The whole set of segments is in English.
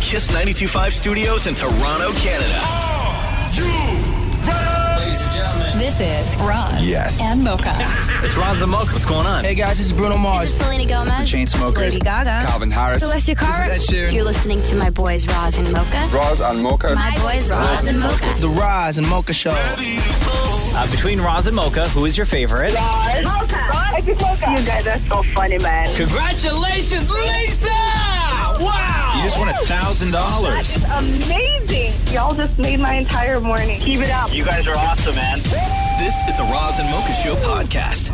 Kiss 92.5 Studios in Toronto, Canada. Are you ready? Ladies and gentlemen, this is Roz and Mocha. It's Roz and Mocha. What's going on? Hey guys, this is Bruno Mars. This is Selena Gomez. The Chainsmokers. Lady Gaga. Calvin Harris. Celestia Cara. This is Ed Sheeran. You're listening to my boys Roz and Mocha. Roz and Mocha. My boys Roz and Mocha. The Roz and Mocha Show. Between Roz and Mocha, who is your favorite? Mocha. Mocha. You guys are so funny, man. Congratulations, Lisa! Wow! You just won $1,000. That is amazing. Y'all just made my entire morning. Keep it up. You guys are awesome, man. This is the Roz and Mocha Show podcast.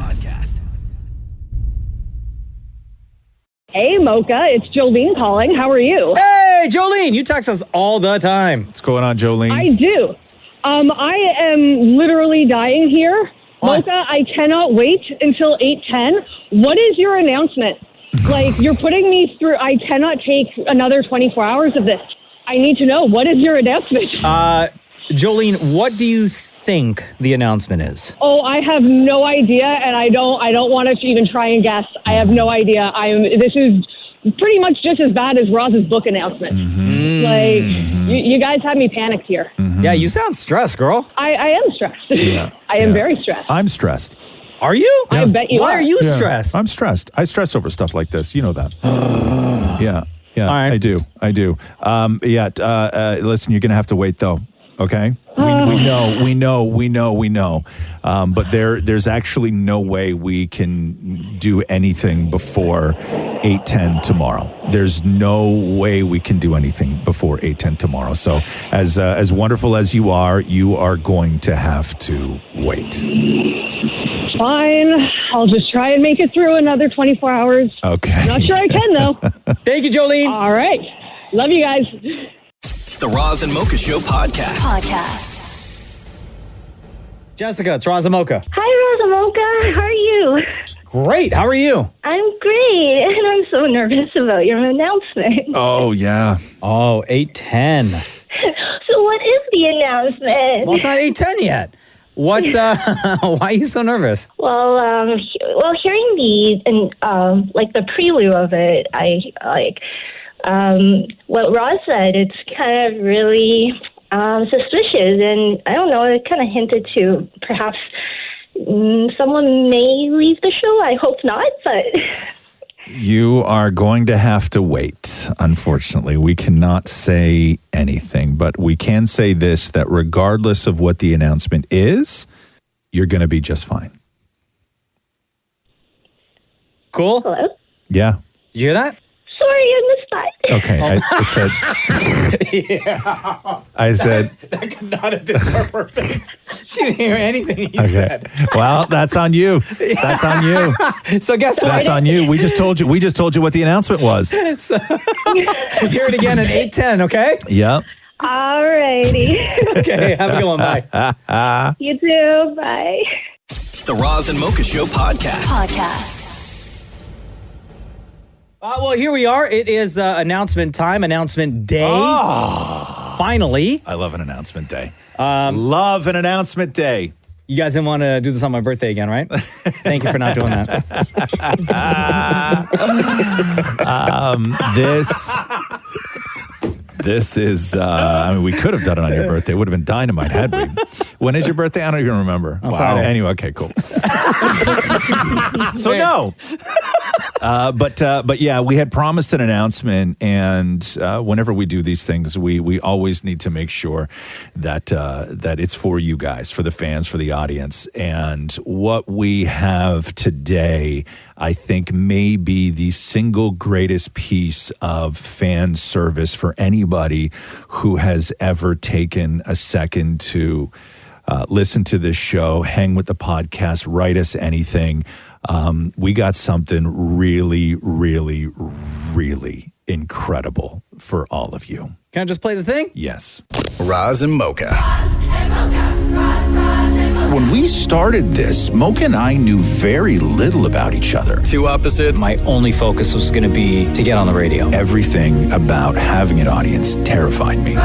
Hey, Mocha, it's Jolene calling. How are you? Hey, Jolene, you text us all the time. What's going on, Jolene? I do. I am literally dying here. What? Mocha, I cannot wait until 8:10. What is your announcement? Like, you're putting me through. I cannot take another 24 hours of this. I need to know, what is your announcement? Jolene, what do you think the announcement is? Oh, I have no idea, and I don't want to even try and guess. I have no idea. This is pretty much just as bad as Roz's book announcement. Mm-hmm. Like, you guys have me panicked here. Mm-hmm. Yeah, you sound stressed, girl. I am stressed. Yeah. I am very stressed. I'm stressed. Are you? I bet you Why are. are you Yeah, stressed? I'm stressed. I stress over stuff like this. You know that. Yeah. All right. I do. Listen, you're going to have to wait, though. Okay? We know. But there's actually no way we can do anything before 8:10 tomorrow. There's no way we can do anything before 8:10 tomorrow. So as wonderful as you are going to have to wait. Fine. I'll just try and make it through another 24 hours. Okay. Not sure I can, though. Thank you, Jolene. All right. Love you guys. The Roz and Mocha Show podcast. Jessica, it's Roz and Mocha. Hi, Rosa Mocha. How are you? Great. How are you? I'm great, and I'm so nervous about your announcement. Oh, yeah. Oh, 8:10. So what is the announcement? Well, it's not 8:10 yet. What's why are you so nervous? Well, hearing the prelude of it, what Roz said, it's kind of really suspicious, and I don't know, it kind of hinted to perhaps someone may leave the show. I hope not, but... You are going to have to wait, unfortunately. We cannot say anything, but we can say this, that regardless of what the announcement is, you're going to be just fine. Cool? Hello? Yeah. You hear that? Sorry, I missed that. Okay, I said... I said... That could not have been more perfect. She didn't hear anything you said. Well, that's on you. That's on you. So guess what? That's on you. We just told you what the announcement was. So, hear it again at 8:10, okay? Yep. All righty. Okay, have a good one. Bye. You too. Bye. The Roz and Mocha Show podcast. Well, here we are. It is announcement time, announcement day. Oh. Finally. I love an announcement day. Love an announcement day. You guys didn't want to do this on my birthday again, right? Thank you for not doing that. This is, we could have done it on your birthday. It would have been dynamite had we. When is your birthday? I don't even remember. Wow. Friday. Anyway, okay, cool. So no. But yeah, we had promised an announcement, and whenever we do these things, we always need to make sure that it's for you guys, for the fans, for the audience. And what we have today, I think, may be the single greatest piece of fan service for anybody who has ever taken a second to listen to this show, hang with the podcast, write us anything. We got something really, really, really incredible for all of you. Can I just play the thing? Yes. Roz and Mocha. When we started this, Mocha and I knew very little about each other. Two opposites. My only focus was going to be to get on the radio. Everything about having an audience terrified me.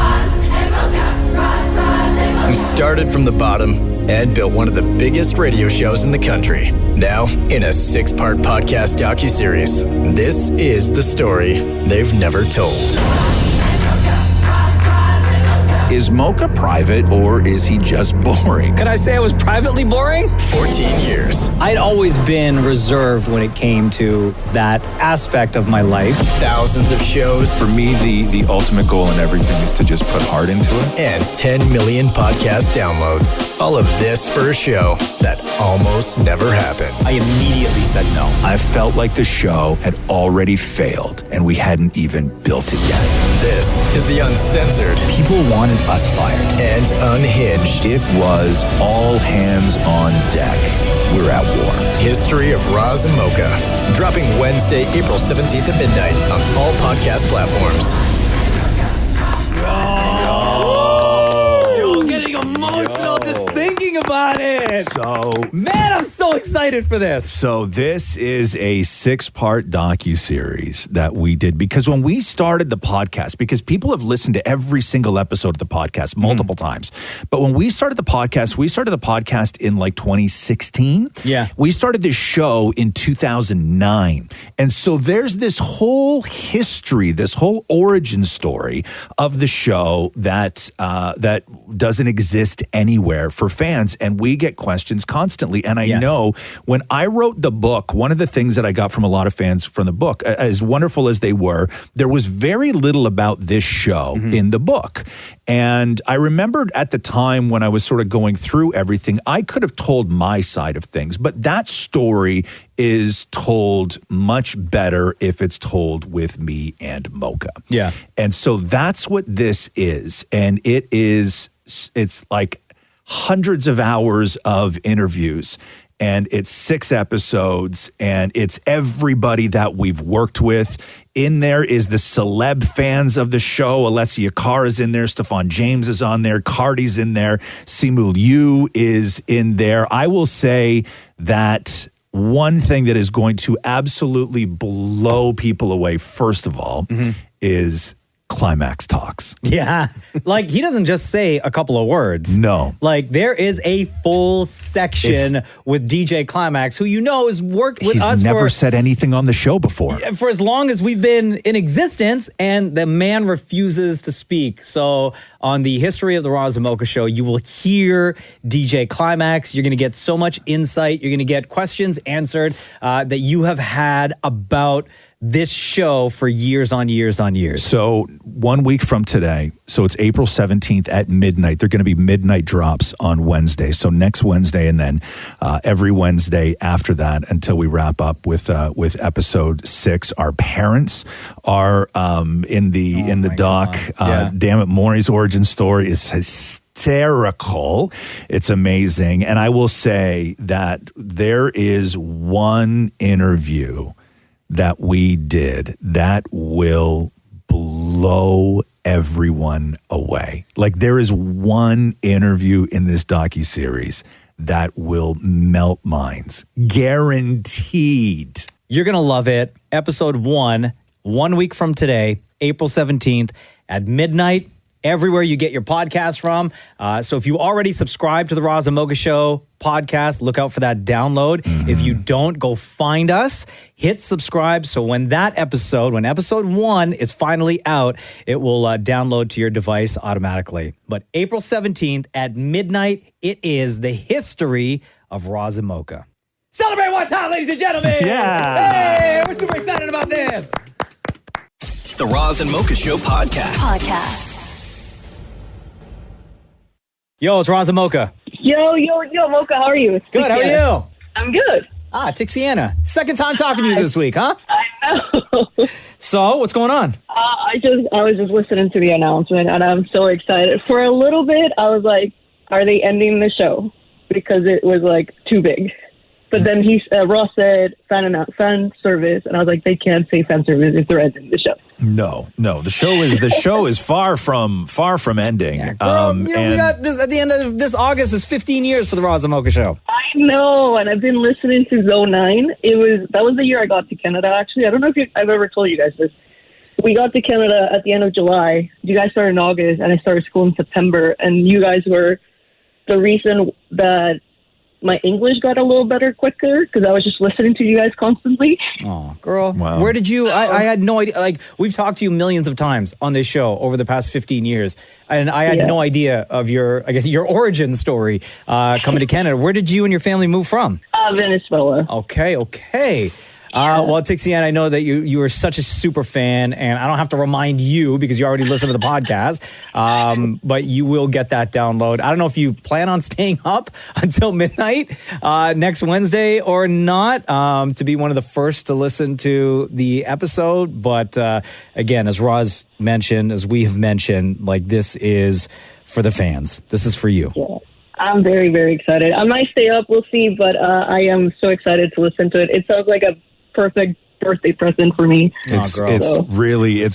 We started from the bottom and built one of the biggest radio shows in the country. Now, in a 6-part podcast docu-series, this is the story they've never told. is Mocha private or is he just boring? Can I say I was privately boring? 14 years. I'd always been reserved when it came to that aspect of my life. Thousands of shows. For me, the ultimate goal in everything is to just put heart into it. And 10 million podcast downloads. All of this for a show that almost never happened. I immediately said no. I felt like the show had already failed and we hadn't even built it yet. This is the uncensored. People wanted us fired. And unhinged. It was all hands on deck. We're at war. History of Roz and Mocha. Dropping Wednesday, April 17th at midnight on all podcast platforms. You're getting emotional just thinking about it. Man, I'm so excited for this. So this is a 6-part docu-series that we did because when we started the podcast, because people have listened to every single episode of the podcast multiple times, but when we started the podcast in like 2016. Yeah. We started this show in 2009. And so there's this whole history, this whole origin story of the show that doesn't exist anywhere for fans. And we get questions constantly. And I know when I wrote the book, one of the things that I got from a lot of fans from the book, as wonderful as they were, there was very little about this show in the book. And I remembered at the time when I was sort of going through everything, I could have told my side of things, but that story is told much better if it's told with me and Mocha. Yeah. And so that's what this is. And it's like hundreds of hours of interviews. And it's 6 episodes, and it's everybody that we've worked with. In there is the celeb fans of the show. Alessia Cara is in there. Stefan James is on there. Cardi's in there. Simu Liu is in there. I will say that one thing that is going to absolutely blow people away, first of all, is climax talks. Yeah. Like, he doesn't just say a couple of words. No. Like, there is a full section with DJ Climax, who has worked with us He's never said anything on the show before. For as long as we've been in existence, and the man refuses to speak. So on the History of the Roz and Mocha Show, you will hear DJ Climax. You're going to get so much insight. You're going to get questions answered that you have had about this show for years on years on years. So 1 week from today, so it's April 17th at midnight. They're going to be midnight drops on Wednesday. So next Wednesday and then every Wednesday after that until we wrap up with episode 6. Our parents are in the doc. Damnit, Maurie's origin story is hysterical. It's amazing. And I will say that there is one interview that we did that will blow everyone away. Like, there is one interview in this docuseries that will melt minds. Guaranteed. You're going to love it. Episode 1 week from today, April 17th at midnight, everywhere you get your podcast from. So if you already subscribe to the Roz and Mocha Show podcast, look out for that download. If you don't, go find us, hit subscribe. So when episode 1 is finally out, it will download to your device automatically. But April 17th at midnight, it is the History of Roz and Mocha. Celebrate one time, ladies and gentlemen. Yeah. Hey, we're super excited about this. The Roz and Mocha Show podcast. Yo, it's Roz and Mocha. Yo, Mocha, how are you? Good, how are you? I'm good. Tixiana. Second time talking to you this week, huh? I know. So, what's going on? I was just listening to the announcement, and I'm so excited. For a little bit, I was like, are they ending the show? Because it was, like, too big. But then Ross said fan service, and I was like, they can't say fan service if they're ending the show. No. The show is far from ending. Yeah, girl, we got this at the end of this August is 15 years for the Roz and Mocha Show. I know, and I've been listening since 2009. That was the year I got to Canada. Actually, I don't know if I've ever told you guys this. We got to Canada at the end of July. You guys started in August, and I started school in September. And you guys were the reason that my English got a little better quicker because I was just listening to you guys constantly. Oh, girl. Wow. Where did you, I had no idea. Like, we've talked to you millions of times on this show over the past 15 years. And I had no idea of your origin story coming to Canada. Where did you and your family move from? Venezuela. Okay. Well, Tixiana, I know that you are such a super fan, and I don't have to remind you because you already listen to the podcast, but you will get that download. I don't know if you plan on staying up until midnight next Wednesday or not to be one of the first to listen to the episode. But again, as Roz mentioned, as we have mentioned, like, this is for the fans. This is for you. Yeah. I'm very, very excited. I might stay up. We'll see. But I am so excited to listen to it. It sounds like a perfect birthday present for me. It's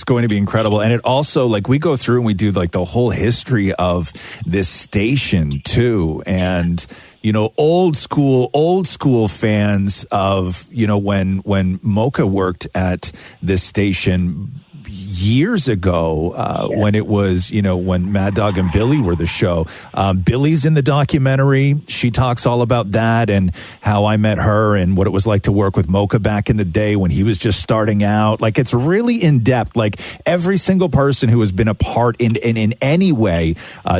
going to be incredible. And it also, like, we go through and we do like the whole history of this station too. And, you know, old school fans of, you know, when Mocha worked at this station years ago, when it was, you know, when Mad Dog and Billy were the show. Billy's in the documentary. She talks all about that and how I met her and what it was like to work with Mocha back in the day when he was just starting out. Like, it's really in depth. Like, every single person who has been a part in any way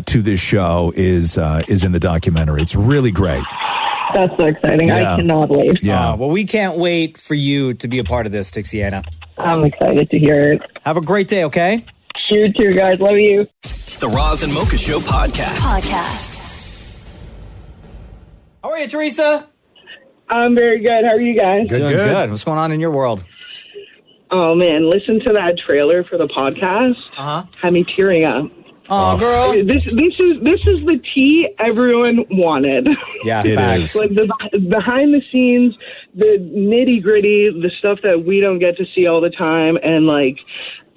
to this show is in the documentary. It's really great. That's so exciting. Yeah. I cannot wait. Yeah. Well, we can't wait for you to be a part of this, Tixiana. I'm excited to hear it. Have a great day, okay? You too, guys. Love you. The Roz and Mocha Show podcast. How are you, Teresa? I'm very good. How are you guys? Doing good. What's going on in your world? Oh, man. Listen to that trailer for the podcast. Had me tearing up. Oh, girl. This is the tea everyone wanted. Yeah, it facts. is. Like, the behind the scenes, the nitty gritty, the stuff that we don't get to see all the time, and like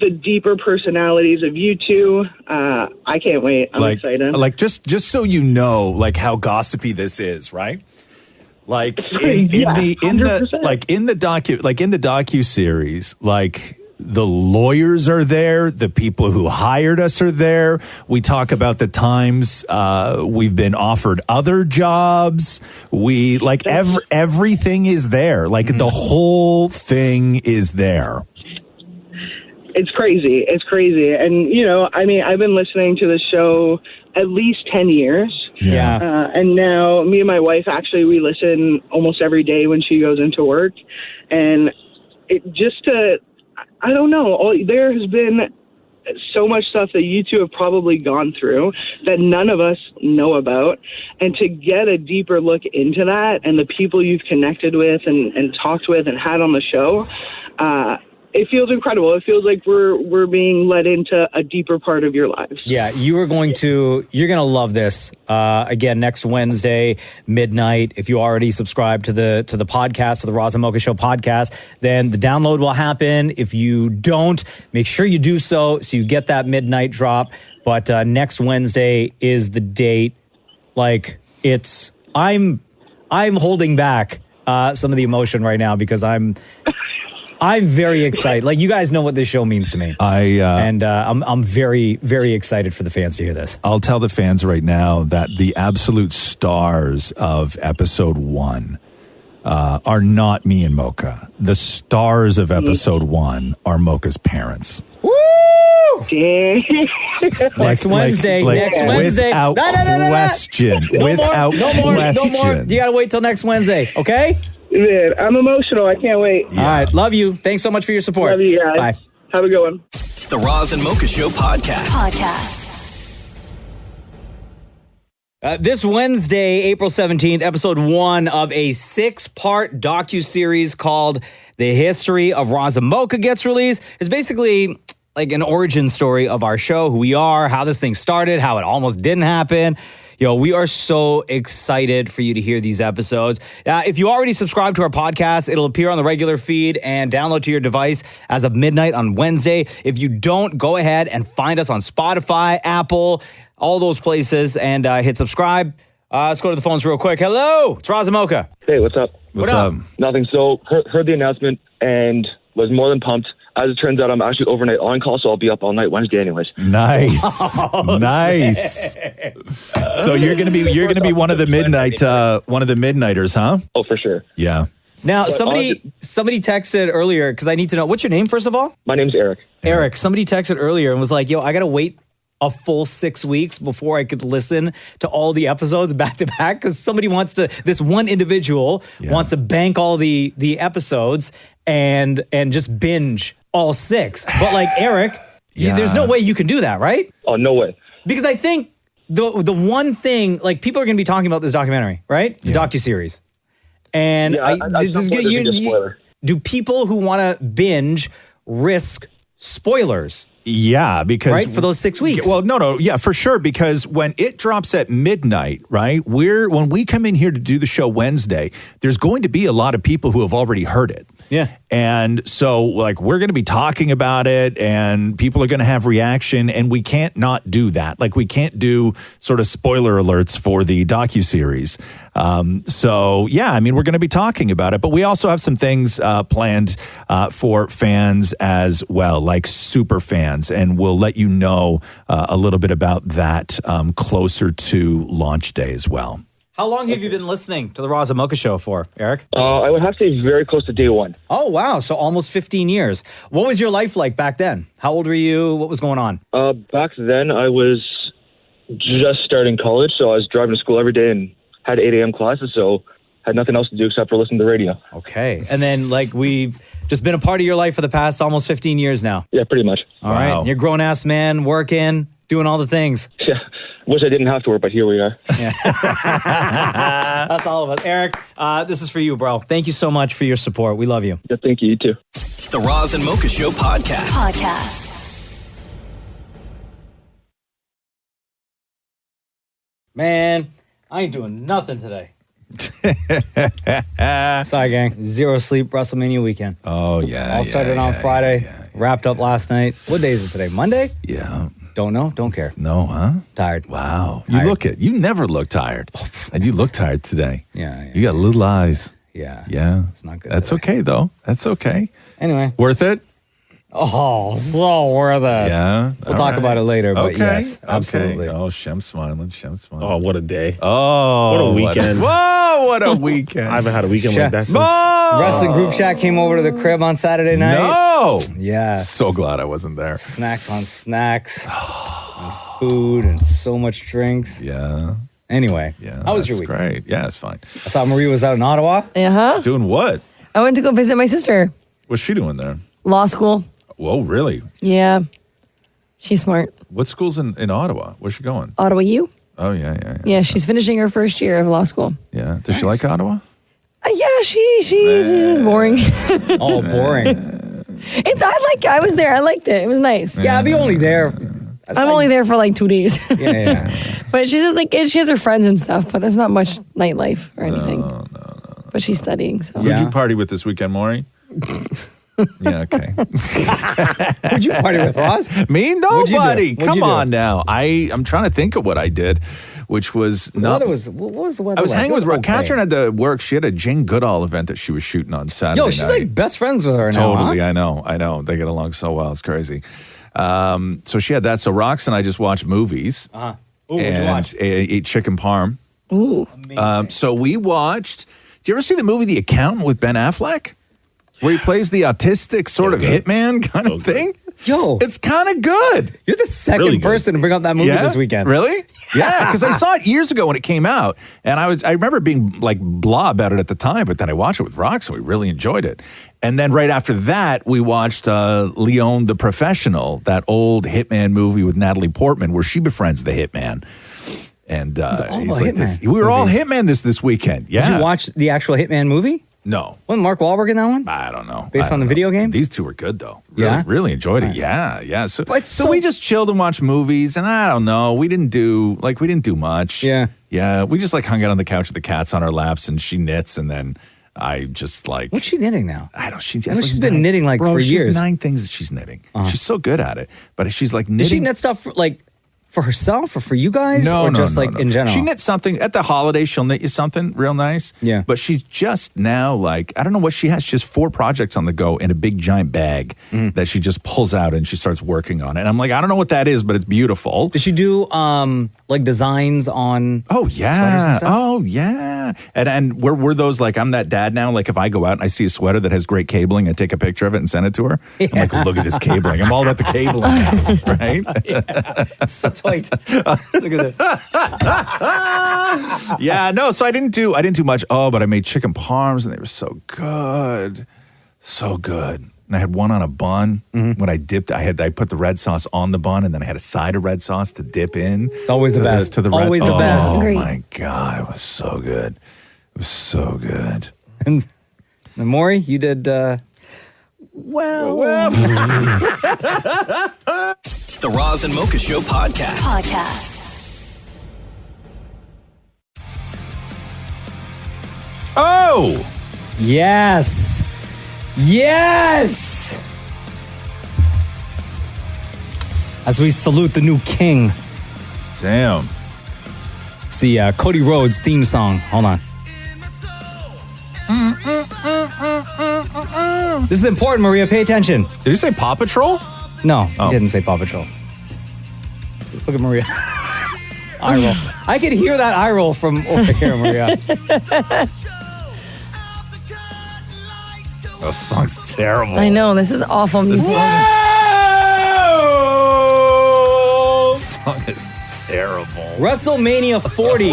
the deeper personalities of you two. I can't wait. I'm excited. Like, just so you know, like, how gossipy this is, right? Like, in the docu-series, like, the lawyers are there. The people who hired us are there. We talk about the times we've been offered other jobs. We like everything is there. Like the whole thing is there. It's crazy. It's crazy. And, you know, I mean, I've been listening to the show at least 10 years. Yeah. And now me and my wife, actually, we listen almost every day when she goes into work. And I don't know. There has been so much stuff that you two have probably gone through that none of us know about. And to get a deeper look into that and the people you've connected with and talked with and had on the show, it feels incredible. It feels like we're being led into a deeper part of your lives. Yeah, you're going to love this. Again, next Wednesday, midnight. If you already subscribe to the podcast, to the Roz and Mocha Show podcast, then the download will happen. If you don't, make sure you do so you get that midnight drop. But next Wednesday is the date. Like, I'm holding back some of the emotion right now because I'm very excited. Like, you guys know what this show means to me. I'm very, very excited for the fans to hear this. I'll tell the fans right now that the absolute stars of episode 1 are not me and Mocha. The stars of episode 1 are Mocha's parents. Woo! Next Wednesday. Without question. No more. You gotta wait till next Wednesday, okay? Man, I'm emotional. I can't wait. Yeah. All right. Love you. Thanks so much for your support. Love you guys. Bye. Have a good one. The Roz and Mocha Show podcast. This Wednesday, April 17th, episode 1 of a 6-part docu-series called The History of Roz and Mocha gets released. It's basically like an origin story of our show, who we are, how this thing started, how it almost didn't happen. We are so excited for you to hear these episodes. If you already subscribe to our podcast, it'll appear on the regular feed and download to your device as of midnight on Wednesday. If you don't, go ahead and find us on Spotify, Apple, all those places, and hit subscribe. Let's go to the phones real quick. Hello, it's Roz and Mocha. Hey, what's up? What's up? Nothing. So, heard the announcement and was more than pumped. as it turns out, I'm actually overnight on call, so I'll be up all night Wednesday anyways. Nice. Nice. So you're gonna be one of the midnighters, huh? Oh, for sure. Yeah. Now, somebody texted earlier, because I need to know, what's your name, first of all? My name's Eric. Eric, somebody texted earlier and was like, yo, I got to wait a full 6 weeks before I could listen to all the episodes back to back, because this one individual wants to bank all the episodes and just binge all 6. But like, Eric, there's no way you can do that, right? Oh, no way. Because I think the one thing, like, people are going to be talking about this documentary, right? The docu-series. And do people who want to binge risk spoilers? Yeah, because right for those 6 weeks. Well, no, yeah, for sure. Because when it drops at midnight, right? When we come in here to do the show Wednesday, there's going to be a lot of people who have already heard it. Yeah. And so, like, we're going to be talking about it, and people are going to have reaction, and we can't not do that. Like, we can't do sort of spoiler alerts for the docuseries. So, yeah, I mean, we're going to be talking about it, but we also have some things planned for fans as well, like super fans, and we'll let you know a little bit about that closer to launch day as well. How long have you been listening to the Roz and Mocha Show for, Eric? I would have to say very close to day one. Oh, wow. So almost 15 years. What was your life like back then? How old were you? What was going on? Back then, I was just starting college, so I was driving to school every day and had 8 a.m. classes, so had nothing else to do except for listen to the radio. Okay. And then, like, we've just been a part of your life for the past almost 15 years now. Yeah, pretty much. All right. You're a grown-ass man, working, doing all the things. Yeah. Wish I didn't have to work, but here we are. Yeah. That's all of us. Eric, this is for you, bro. Thank you so much for your support. We love you. Yeah, thank you. You too. The Roz and Mocha Show podcast. Man, I ain't doing nothing today. Sorry, gang. 0 sleep, WrestleMania weekend. Oh, yeah. All started on Friday, wrapped up last night. What day is it today? Monday? Yeah. Don't know, don't care. No, huh? Tired. Wow. Tired. You never look tired. And you look tired today. Yeah. You got little eyes. Yeah. Yeah. It's not good. That's today. okay, though. That's okay. Anyway. Worth it? Oh, so worth it. Yeah. We'll talk about it later, but yes, absolutely. Oh, Shem's smiling. Shem's smiling. Oh, what a day. Oh. What a weekend. What a weekend. I haven't had a weekend like that since. Wrestling group chat came over to the crib on Saturday night. No. Yeah. So glad I wasn't there. Snacks on snacks. And food and so much drinks. Yeah. Anyway. Yeah. How was your week? Great. Yeah, it's fine. I saw Marie was out in Ottawa. Uh-huh. Doing what? I went to go visit my sister. What's she doing there? Law school. Whoa, really? Yeah. She's smart. What school's in Ottawa? Where's she going? Ottawa U. Oh, yeah. Yeah, she's finishing her first year of law school. Yeah. Does she like Ottawa? Yeah, she's boring. Oh, boring. I was there. I liked it. It was nice. Yeah, I'd be only there. I'm only there for like 2 days. Yeah. But she's just like, she has her friends and stuff, but there's not much nightlife or anything. No. But she's studying, so. Who'd you party with this weekend, Maurie? Yeah, okay. Who'd you party with, Roz? Me? Nobody. Come on now. I'm trying to think of what I did, which was not. What was the weather? I was hanging with okay. Catherine had to work. She had a Jane Goodall event that she was shooting on Saturday Yo, she's night. like best friends with her now. Totally, huh? I know. They get along so well. It's crazy. So she had that. So Rox and I just watched movies. Uh-huh. Ooh, what'd you and watch? ate chicken parm. Ooh. So we watched. Do you ever see the movie The Accountant with Ben Affleck? Where he plays the autistic sort of hitman kind of thing? Yo. It's kind of good. You're the second person to bring up that movie this weekend. Really? Yeah, because I saw it years ago when it came out. And I remember being like blah about it at the time, but then I watched it with Rox and we really enjoyed it. And then right after that, we watched Leon the Professional, that old hitman movie with Natalie Portman where she befriends the hitman. And he's like this. We were all hitman this weekend. Yeah. Did you watch the actual Hitman movie? No. Wasn't Mark Wahlberg in that one? I don't know. Based on the video game? These two were good, though. Really enjoyed it. Yeah. So we just chilled and watched movies, and I don't know. We didn't do much. Yeah. We just like hung out on the couch with the cats on our laps, and she knits, and then I just like. What's she knitting now? I don't. She's been knitting for years. She has 9 things that she's knitting. She's so good at it, but she's like knitting. Does she knit stuff For herself or for you guys? No, or no, just no, like no. in general? She knits something at the holiday. She'll knit you something real nice. Yeah. But she's just now like, I don't know what she has. She has 4 projects on the go in a big giant bag that she just pulls out and she starts working on it. And I'm like, I don't know what that is, but it's beautiful. Does she do like designs on sweaters and Yeah. stuff? Oh, yeah. And we're those like, I'm that dad now. Like if I go out and I see a sweater that has great cabling, I take a picture of it and send it to her. I'm like, look at this cabling. I'm all about the cabling now, right? So tight. Look at this. Yeah, no, so I didn't do much. Oh, but I made chicken parms and they were so good. So good. And I had one on a bun. When I dipped, I put the red sauce on the bun and then I had a side of red sauce to dip in. It's always the best. Always the best. Oh my God, it was so good. It was so good. And Maurie, you did Well. The Roz and Mocha Show podcast. Oh! Yes! Yes! As we salute the new king. Damn. It's the Cody Rhodes theme song. Hold on. This is important, Maria. Pay attention. Did you say Paw Patrol? No, he didn't say Paw Patrol. Look at Maria. Eye roll. I could hear that eye roll from over here, Maria. That song's terrible. I know, this is awful music. This song is terrible. WrestleMania 40.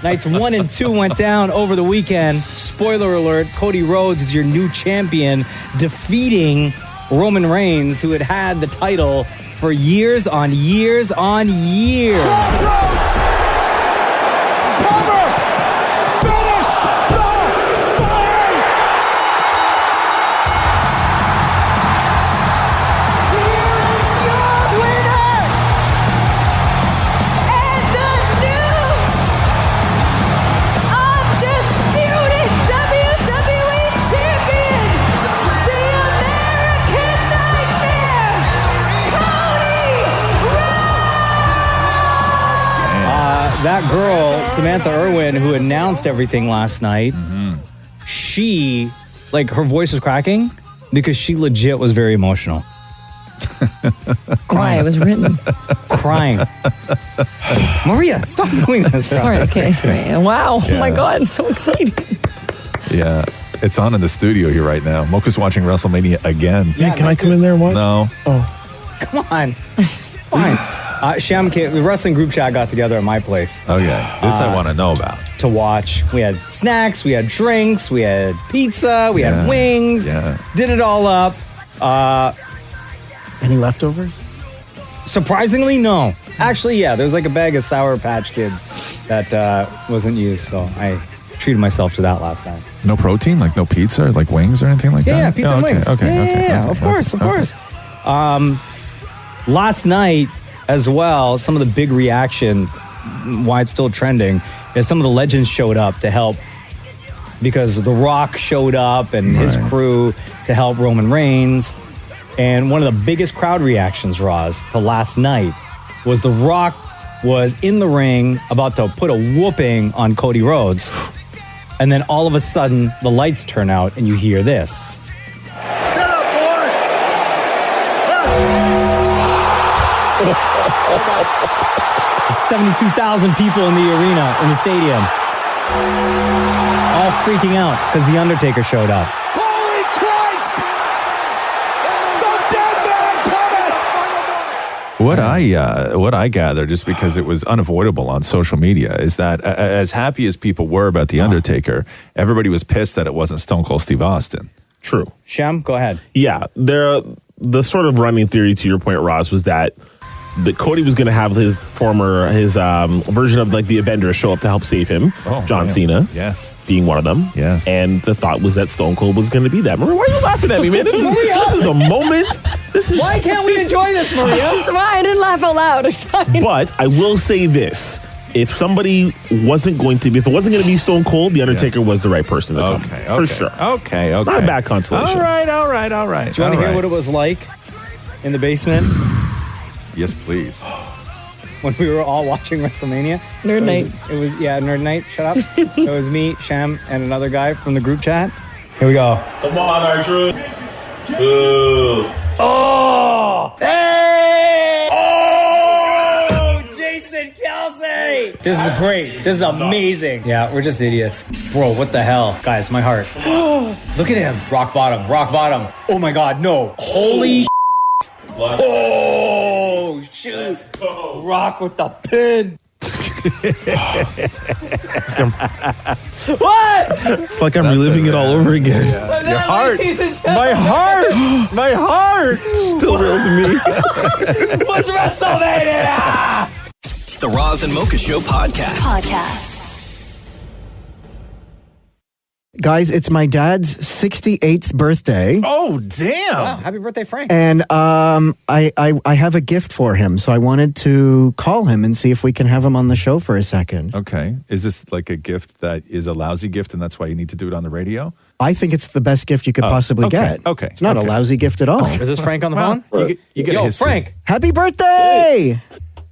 Nights 1 and 2 went down over the weekend. Spoiler alert, Cody Rhodes is your new champion, defeating Roman Reigns, who had had the title for years on years on years. That girl, Samantha Irwin, who announced everything last night, she, like, her voice was cracking because she legit was very emotional. Why? It was written. Crying. Maria, stop doing this. Sorry, okay, sorry. Wow. Yeah. Oh my God, it's so exciting. Yeah. It's on in the studio here right now. Mocha's watching WrestleMania again. Yeah, can I come in there and watch? No. Oh. Come on. Fine. Shem, the wrestling group chat got together at my place. Okay. This I want to know about. To watch. We had snacks, we had drinks, we had pizza, we had wings. Yeah. Did it all up. Any leftovers? Surprisingly, no. Actually, yeah, there's like a bag of Sour Patch Kids that wasn't used, so I treated myself to that last night. No protein? Like no pizza or like wings or anything like that? Yeah, pizza and okay, wings. Okay, Yeah, of course. Last night as well, some of the big reaction, why it's still trending, is some of the legends showed up to help because The Rock showed up and his crew to help Roman Reigns. And one of the biggest crowd reactions, Roz, to last night was The Rock was in the ring about to put a whooping on Cody Rhodes. And then all of a sudden, the lights turn out and you hear this. 72,000 people in the arena, in the stadium. All freaking out because The Undertaker showed up. Holy Christ! The dead man coming! What I gather, just because it was unavoidable on social media, is that as happy as people were about The Undertaker, everybody was pissed that it wasn't Stone Cold Steve Austin. True. Shem, go ahead. Yeah, the sort of running theory to your point, Roz, was that Cody was going to have his version of like the Avengers show up to help save him. John Cena, yes, being one of them. Yes, and the thought was that Stone Cold was going to be that. Maria, why are you laughing at me, man? This is a moment. Why can't we enjoy this, Maria? This is why I didn't laugh out loud. It's fine. But I will say this. If somebody wasn't going to be, if it wasn't going to be Stone Cold, The Undertaker was the right person to come. For sure. Okay. Not a bad consolation. All right. Do you want to hear what it was like in the basement? Yes, please. when we were all watching WrestleMania. Nerd night. It was Nerd night. Shut up. It was me, Shem, and another guy from the group chat. Here we go. Come on, R-Truth. Oh! Hey! Oh! Jason Kelsey! This is great. This is amazing. Yeah, we're just idiots. Bro, what the hell? Guys, my heart. Look at him. Rock bottom. Rock bottom. Oh my God, no. Holy Oh, shoot. Rock with the pin. What? It's like I'm reliving it all over again. Yeah. Your heart. My heart. Still real to me. What's WrestleMania? The Roz and Mocha Show podcast. Guys, it's my dad's 68th birthday. Oh, damn. Wow, happy birthday, Frank. And I have a gift for him, so I wanted to call him and see if we can have him on the show for a second. Okay. Is this like a gift that is a lousy gift and that's why you need to do it on the radio? I think it's the best gift you could possibly get. Okay. It's not a lousy gift at all. Is this Frank on the phone? You get a history. Frank. Happy birthday!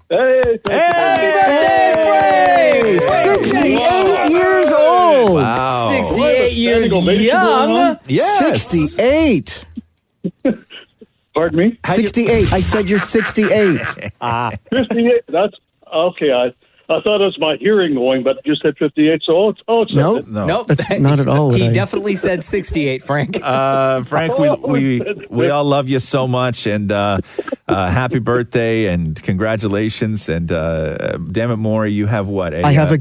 Hey! Hey! 68 years old! Wow. 68 years young. Yes. 68. Pardon me? 68. I said you're 68. 58. That's okay. I thought it was my hearing going, but you said 58. So it's Nope. Nope. That's not at all. He definitely said 68, Frank. Frank, we all love you so much, and happy birthday and congratulations. And damn it, Maurie, you have what? I have a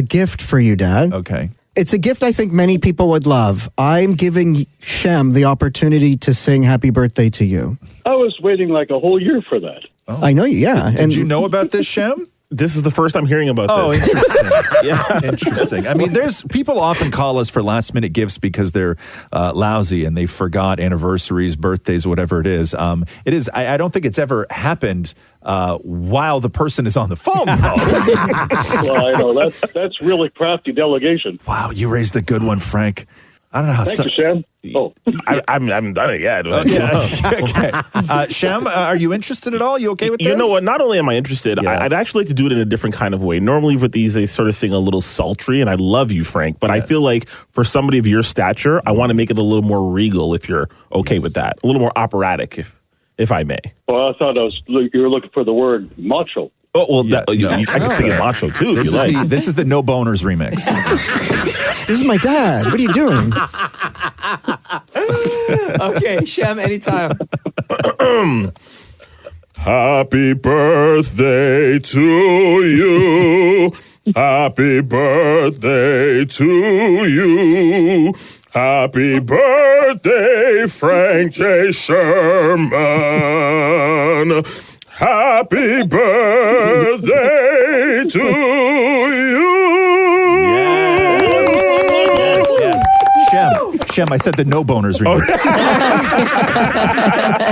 gift for you, Dad. Okay. It's a gift I think many people would love. I'm giving Shem the opportunity to sing Happy Birthday to you. I was waiting like a whole year for that. Oh. I know you, yeah. Did you know about this, Shem? This is the first I'm hearing about Oh, this. interesting. Yeah, interesting. I mean, there's people often call us for last minute gifts because they're lousy and they forgot anniversaries, birthdays, whatever it is. It is. I don't think it's ever happened while the person is on the phone. Well, I know that's really crafty delegation. Wow, you raised a good one, Frank. I don't know how. Thank you, Shem. Oh, I haven't done it yet. Okay. Shem, are you interested at all? You okay with this? You know what? Not only am I interested, I'd actually like to do it in a different kind of way. Normally with these, they sort of sing a little sultry, and I love you, Frank, but I feel like for somebody of your stature, I want to make it a little more regal if you're okay with that. A little more operatic, if I may. Well, I thought you were looking for the word macho. Oh, well, I can sing it macho, too, if you like. This is the No Boners remix. This is my dad. What are you doing? Okay, Shem, anytime. Happy birthday to you. Happy birthday to you. Happy birthday, Frank J. Sherman. Happy birthday to you. Yes. Shem, I said the No Boners remix.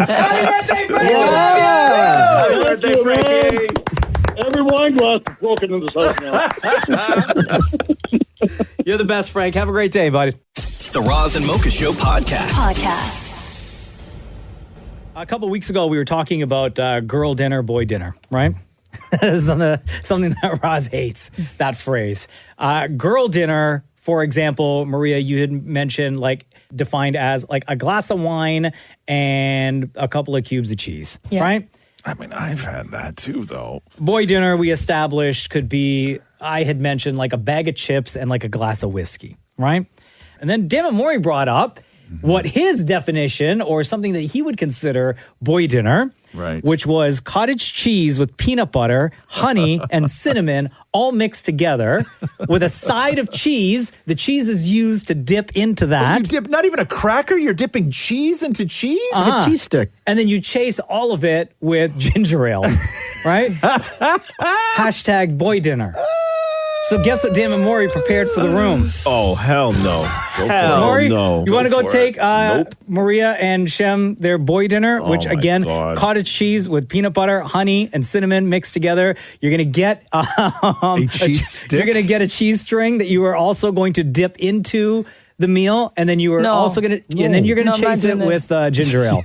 Happy birthday, Frank! Happy birthday, Frankie! Every wine glass is broken in this house now. You're the best, Frank. Have a great day, buddy. The Roz and Mocha Show podcast. A couple weeks ago, we were talking about girl dinner, boy dinner, right? Something that Roz hates, that phrase. Girl dinner, for example, Maria, you had mentioned defined as like a glass of wine and a couple of cubes of cheese, right? I mean, I've had that too, though. Boy dinner, we established, could be, I had mentioned like a bag of chips and like a glass of whiskey, right? And then Damnit Maurie brought up what his definition or something that he would consider boy dinner, right? Which was cottage cheese with peanut butter, honey, and cinnamon all mixed together with a side of cheese. The cheese is used to dip into that. You dip not even a cracker, you're dipping cheese into cheese? A cheese stick. And then you chase all of it with ginger ale, right? Hashtag boy dinner. So guess what Damnit Maurie prepared for the room? Oh, hell no. Maurie, no. You want to go take Maria and Shem their boy dinner, which again, cottage cheese with peanut butter, honey, and cinnamon mixed together. You're going to get a cheese stick? You're going to get a cheese string that you are also going to dip into the meal, and then you were also gonna, and then you're gonna No, I'm not chase it doing with this. ginger ale.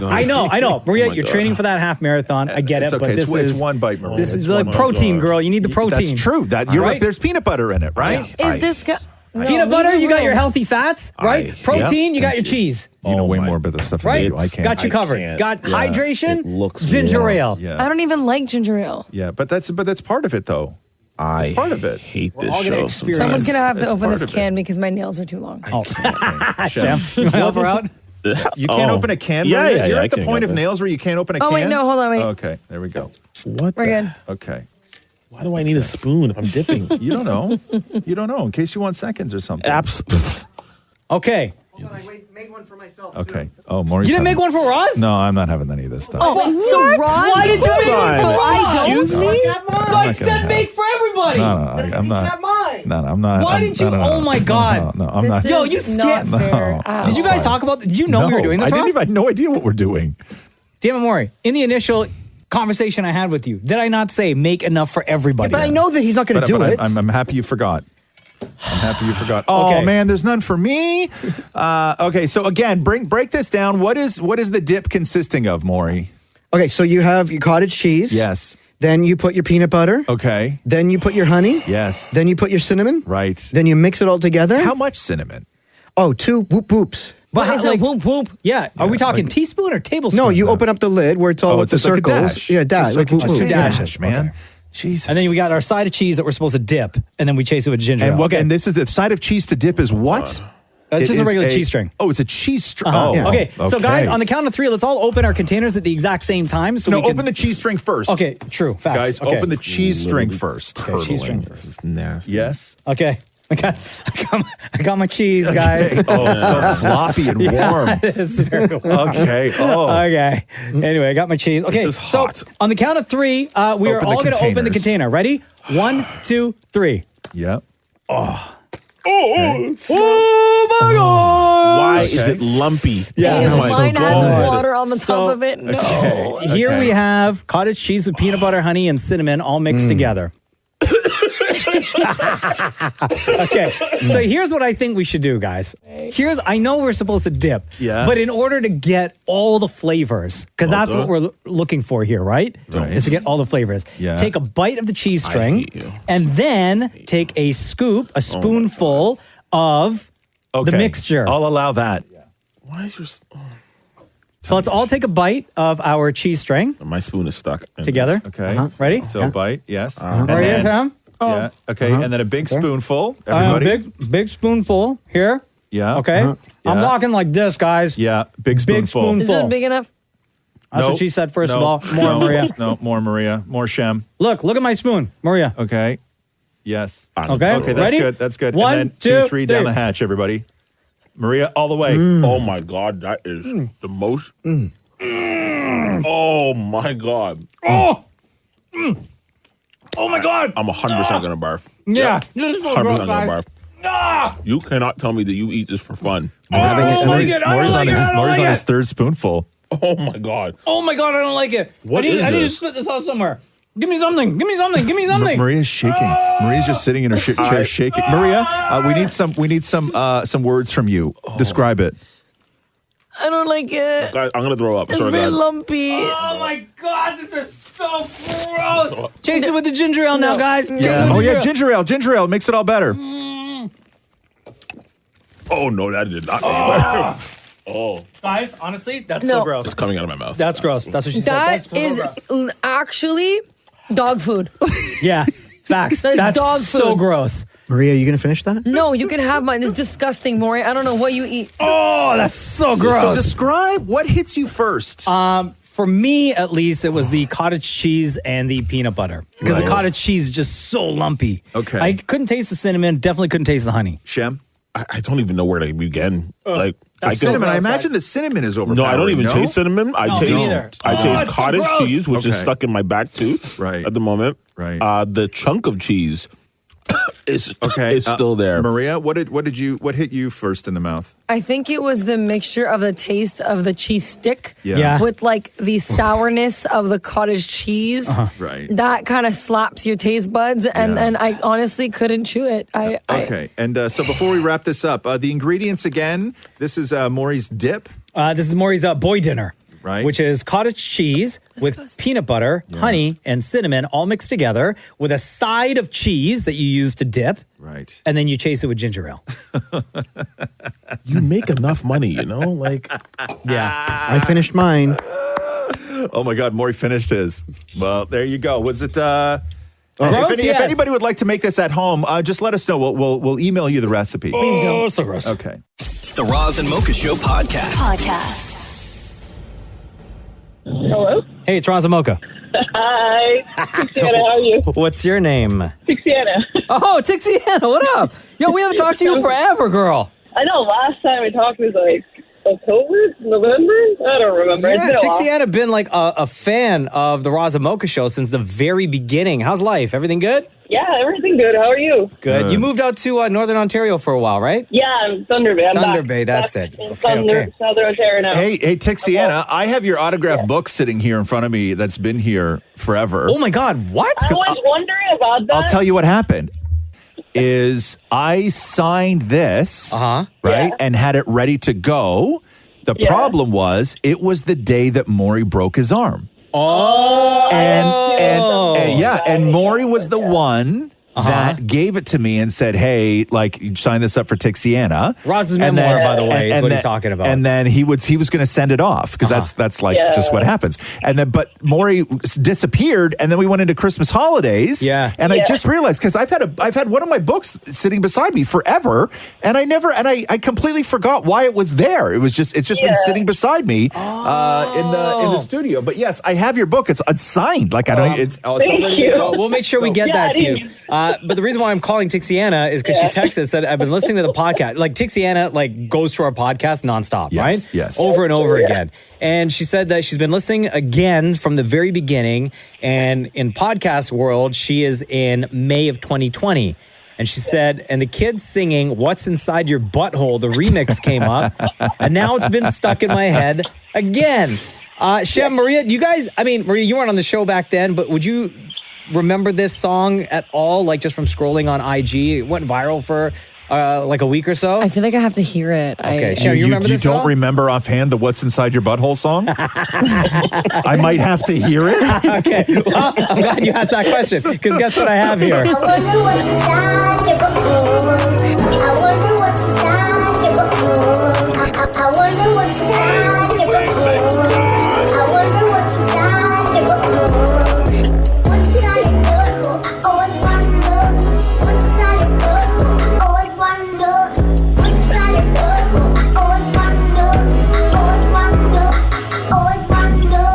I know, Maria, you're training for that half marathon. I get It's it, okay. but this It's is one bite, Maria. This It's is the one protein, bite. girl. You need the protein. That's true. That you're right. There's peanut butter in it, right? Is this guy? Peanut butter, you got your healthy fats, right? Protein, you got your cheese. You know way more about this stuff than Right? I do. I can't. Got you covered. Got hydration, ginger ale. Yeah. I don't even like ginger ale. Yeah, but that's part of it, though. That's part of it. Hate We're all gonna experience. Someone's gonna have to It's open part this of it. can because my nails are too long. Shem, you want to help her out? You can't open a can. Yeah, Maria? yeah, You're yeah, I at the can point of open it. nails where you can't open a can. Oh, wait, no, hold on, wait. Okay, there we go. What? We're good. Okay. Why do I need a spoon if I'm dipping? You don't know. You don't know. In case you want seconds or something. Okay. Made one for myself. Okay. Oh, Maureen's You didn't having- make one for Roz? No, I'm not having any of this stuff. Oh, What? so Roz, Why did you make Hold this on. for Roz? Excuse me? not I gonna said have- make for everybody. No, I'm not. No, I'm not. Why didn't you? Oh my God. No, I'm not. Yo, you skipped. No. Did you guys talk about? Did you know we were doing this? I didn't Roz? even. I had no idea what we're doing. Damn it, Maury. In the initial conversation I had with you, did I not say make enough for everybody? But I know that he's not going to do it. I'm happy you forgot. I'm happy you forgot. Oh Okay. man, there's none for me. Okay, so again, break this down. What is the dip consisting of, Maury? Okay, so you have your cottage cheese. Yes. Then you put your peanut butter. Okay. Then you put your honey. Yes. Then you put your cinnamon. Right. Then you mix it all together. How much cinnamon? Oh, 2 whoop whoops. But Is it like, whoop whoop? yeah. Are we talking teaspoon or tablespoon? No, you open up the lid where it's all with the it's like a circles. dash. Yeah, dash. Like whoop Just whoop. a Yeah. dash, man. Jesus. And then we got our side of cheese that we're supposed to dip, and then we chase it with ginger. And ale. what? And this is the side of cheese to dip is what? It's It just a is regular cheese string. Oh, it's a cheese string. Uh-huh. Oh, Yeah. Okay, so guys, on the count of 3, let's all open our containers at the exact same time. So no, we can... open the cheese string first. Okay, true. Facts. Guys, okay. open the cheese string first. Okay, cheese string. This is nasty. Yes. Okay. I got my cheese, guys. Oh, it's so floppy and warm. It's very warm. Okay. Oh. Okay. Anyway, I got my cheese. Okay. This is hot. So on the count of 3, we are Open the all going to open the containers. container. Ready? 1, 2, 3. Yep. Oh my God! Why is it lumpy? Yeah. Ew, Oh my mine has God. water on the top So- of it. No. Okay. Here we have cottage cheese with peanut butter, honey, and cinnamon all mixed together. Okay, so here's what I think we should do, guys. I know we're supposed to dip, Yeah. but in order to get all the flavors, because that's what we're looking for here, right? Right. Is to get all the flavors. Yeah. Take a bite of the cheese I string, hate you. and then take a spoonful of the mixture. I'll allow that. Why is your So let's all take a bite of our cheese string my spoon is stuck in together. this. Okay. Ready? So bite, yes. And Are you, then- Pam? Yeah. Okay. And then a big spoonful. Everybody. Big spoonful here. Yeah. Okay. I'm Yeah. talking like this, guys. Yeah. Big spoonful. spoonful. Is it big enough? That's Nope. what she said first of No. all. More, No. Maria. No, more Maria. More Shem. Look at my spoon, Maria. Okay. Yes. Okay. Okay, that's Ready? good. That's good. 1, and then 2, 2, 3 down the hatch, everybody. Maria, all the way. Oh my God, that is the most. Oh my God. Oh. Oh my God. I'm 100% gonna barf. Yeah. This is so 100% gross, gonna guys. barf. Ah. You cannot tell me that you eat this for fun. Having I it- don't like it. I don't like it. I don't Maury's like on his it. third spoonful. Oh my God. Oh my God, I don't like it. What I need is to this? spit this out somewhere. Give me something. Give me something. Give me something. Maria's shaking. Maria's just sitting in her chair shaking. Maria, we need some words from you. Describe it. I don't like it. Guys, I'm gonna throw up. It's Sorry, very God. lumpy. Oh my God, this is so gross. Chase it with the ginger ale now, guys. Chase it Yeah. with Oh yeah, ginger ale. ginger ale makes it all better. Oh no, that did not make it better. Oh, Guys, honestly, that's No. so gross. it's coming out of my mouth. That's gross. That's what she said. That That's is gross. actually dog food. Yeah, facts. That's That's dog so food. gross. Maria, you going to finish that? No, you can have mine. It's disgusting, Maury. I don't know what you eat. Oh, that's so So gross. describe what hits you first. For me, at least, it was the cottage cheese and the peanut butter. Because the Right. cottage cheese is just so lumpy. Okay. I couldn't taste the cinnamon, definitely couldn't taste the honey. Shem? I don't even know where to begin. Like I that's can, Cinnamon. I gross, imagine guys. the cinnamon is overpowering. No, I don't even no? taste cinnamon. I No, me neither. taste Oh, taste it's so cottage gross. cheese, which is Okay. stuck in my back tooth Right. at the moment. Right. The chunk of cheese It's Okay, It's still there. Maria, what hit you first in the mouth? I think it was the mixture of the taste of the cheese stick Yeah. with like the sourness of the cottage cheese. Right. That kind of slaps your taste buds, and I honestly couldn't chew it. Okay, and so before we wrap this up, the ingredients again. This is Maurie's dip. This is Maurie's boy dinner. Right. Which is cottage cheese with peanut butter, honey, and cinnamon all mixed together with a side of cheese that you use to dip. Right. And then you chase it with ginger ale. You make enough money, you know? Like, yeah. I finished mine. Oh my God, Maury finished his. Well, there you go. Was it? Gross? If anybody would like to make this at home, just let us know. We'll email you the recipe. Please don't. Oh, so gross. Okay. The Roz and Mocha Show Podcast. Hello? Hey, it's Roz and Mocha. Hi. Tixiana, how are you? What's your name? Tixiana. Oh, Tixiana, what up? Yo, we haven't talked to you forever, girl. I know, last time we talked was like October, November? I don't remember. Yeah, It's been a while. Tixiana been like a fan of the Roz and Mocha Show since the very beginning. How's life? Everything good? Yeah, everything good. How are you? Good. You moved out to Northern Ontario for a while, right? Yeah, I'm Thunder Bay. I'm Thunder back. Bay, that's Back it. in Okay. Southern Ontario now. Hey, Tixiana, I have your autographed book sitting here in front of me that's been here forever. Oh my God, what? I was wondering about that. I'll tell you what happened. Is I signed this, right, and had it ready to go. The problem was it was the day that Maury broke his arm. Oh, And Maury was the one that gave it to me and said, "Hey, like, you sign this up for Tixiana." Roz's And memoir, then- by the way, is and what then- he's talking about. And then he was going to send it off because that's like just what happens. And then, but Maury disappeared, and then we went into Christmas holidays. Yeah. And I just realized because I've had one of my books sitting beside me forever, and I completely forgot why it was there. It's just been sitting beside me in the studio. But yes, I have your book. It's unsigned. Like I don't. It's already you. Well, we'll make sure we get that to you. But the reason why I'm calling Tixiana is because she texted and said, I've been listening to the podcast. Like Tixiana goes through our podcast nonstop, right? Yes. Over and over again. And she said that she's been listening again from the very beginning. And in podcast world, she is in May of 2020. And she said, and the kids singing What's Inside Your Butthole, the remix came up. And now it's been stuck in my head again. Shem, Maria, you guys, Maria, you weren't on the show back then, but would you remember this song at all? Like just from scrolling on IG? It went viral for like a week or so? I feel like I have to hear it. Okay, Shem, you remember this You at don't all? remember offhand the "What's Inside Your Butthole" song? I might have to hear it. Okay, well, I'm glad you asked that question because guess what I have here? I wonder what's inside your butthole. I wonder what's inside your butthole. I wonder what's inside your butthole. I wonder what's inside your butthole. What's inside your butthole? I always wonder. What's inside your butthole? I always wonder. What's inside your butthole? I always wonder. I always wonder.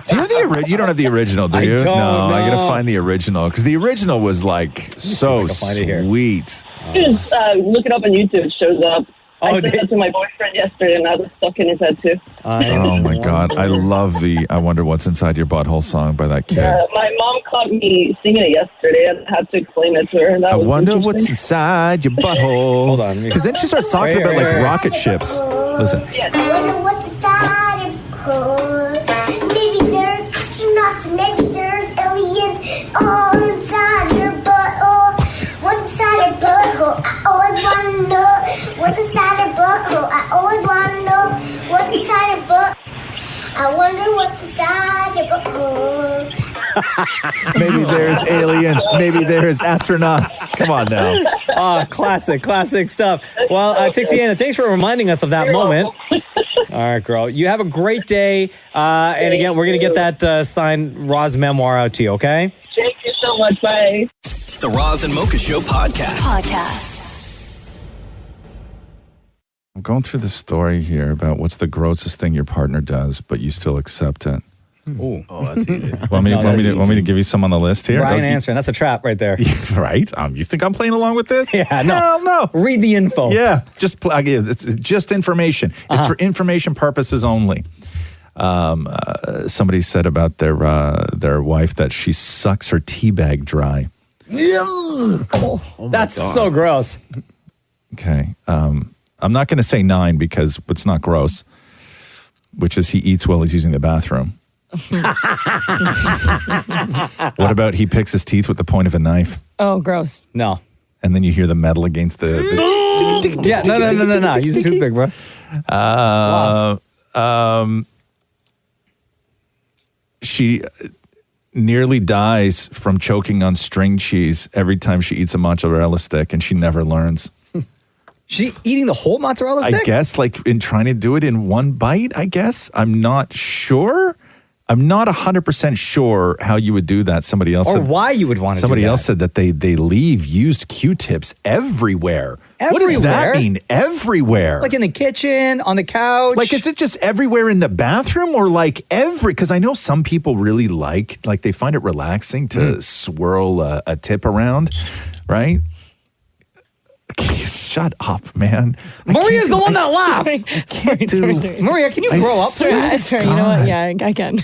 Do you have the original? You don't have the original, do I you? don't, no, I gotta no. find the original because the original was like so I can find it here. sweet. Just look it up on YouTube. It shows up. I said that to my boyfriend yesterday, and that was stuck in his head too. Oh my God, I love the "I Wonder What's Inside Your Butthole" song by that kid. My mom caught me singing it yesterday, and I had to explain it to her. And that I was wonder what's interesting. inside your butthole. Hold on, because then she starts talking about like rocket ships. Listen. I wonder what's inside your butthole. Maybe there's astronauts, maybe there's aliens all inside your butthole. What's inside your butthole? I always want to know. What's inside your butthole? I always want to know. What's inside your butt? I wonder what's inside your butthole. Maybe there's aliens. Maybe there's astronauts. Come on now. Classic stuff. Well, Tixiana, thanks for reminding us of that moment. All right, girl. You have a great day. And again, we're going to get that signed Roz memoir out to you, okay? Thank you so much. Bye. The Roz and Mocha Show podcast. I'm going through the story here about what's the grossest thing your partner does, but you still accept it. Ooh. Oh, that's easy. Want me to give you some on the list here? Brian answering. That's a trap right there. Right? You think I'm playing along with this? Yeah, no. Hell no. Read the info. Yeah, it's just information. It's for information purposes only. Somebody said about their wife that she sucks her tea bag dry. That's so gross. Okay. I'm not going to say 9 because it's not gross, which is he eats while he's using the bathroom. What about he picks his teeth with the point of a knife? Oh, gross. No. And then you hear the metal against the Yeah, no. Use a toothpick, bro. She nearly dies from choking on string cheese every time she eats a mozzarella stick, and she never learns. She's eating the whole mozzarella stick? I guess, like, in trying to do it in one bite, I guess. I'm not sure. I'm not 100% sure how you would do that. Somebody else Or said, why you would want to do Somebody that. else said that they leave used Q-tips everywhere. What does that Everywhere? mean? Everywhere. Like in the kitchen, on the couch. Like, is it just everywhere in the bathroom or like because I know some people really like they find it relaxing to swirl a tip around, right? Shut up, man. Maria's the one that laughed. Sorry. Maria, can you grow up, please? Sorry, you know what? Yeah, I can.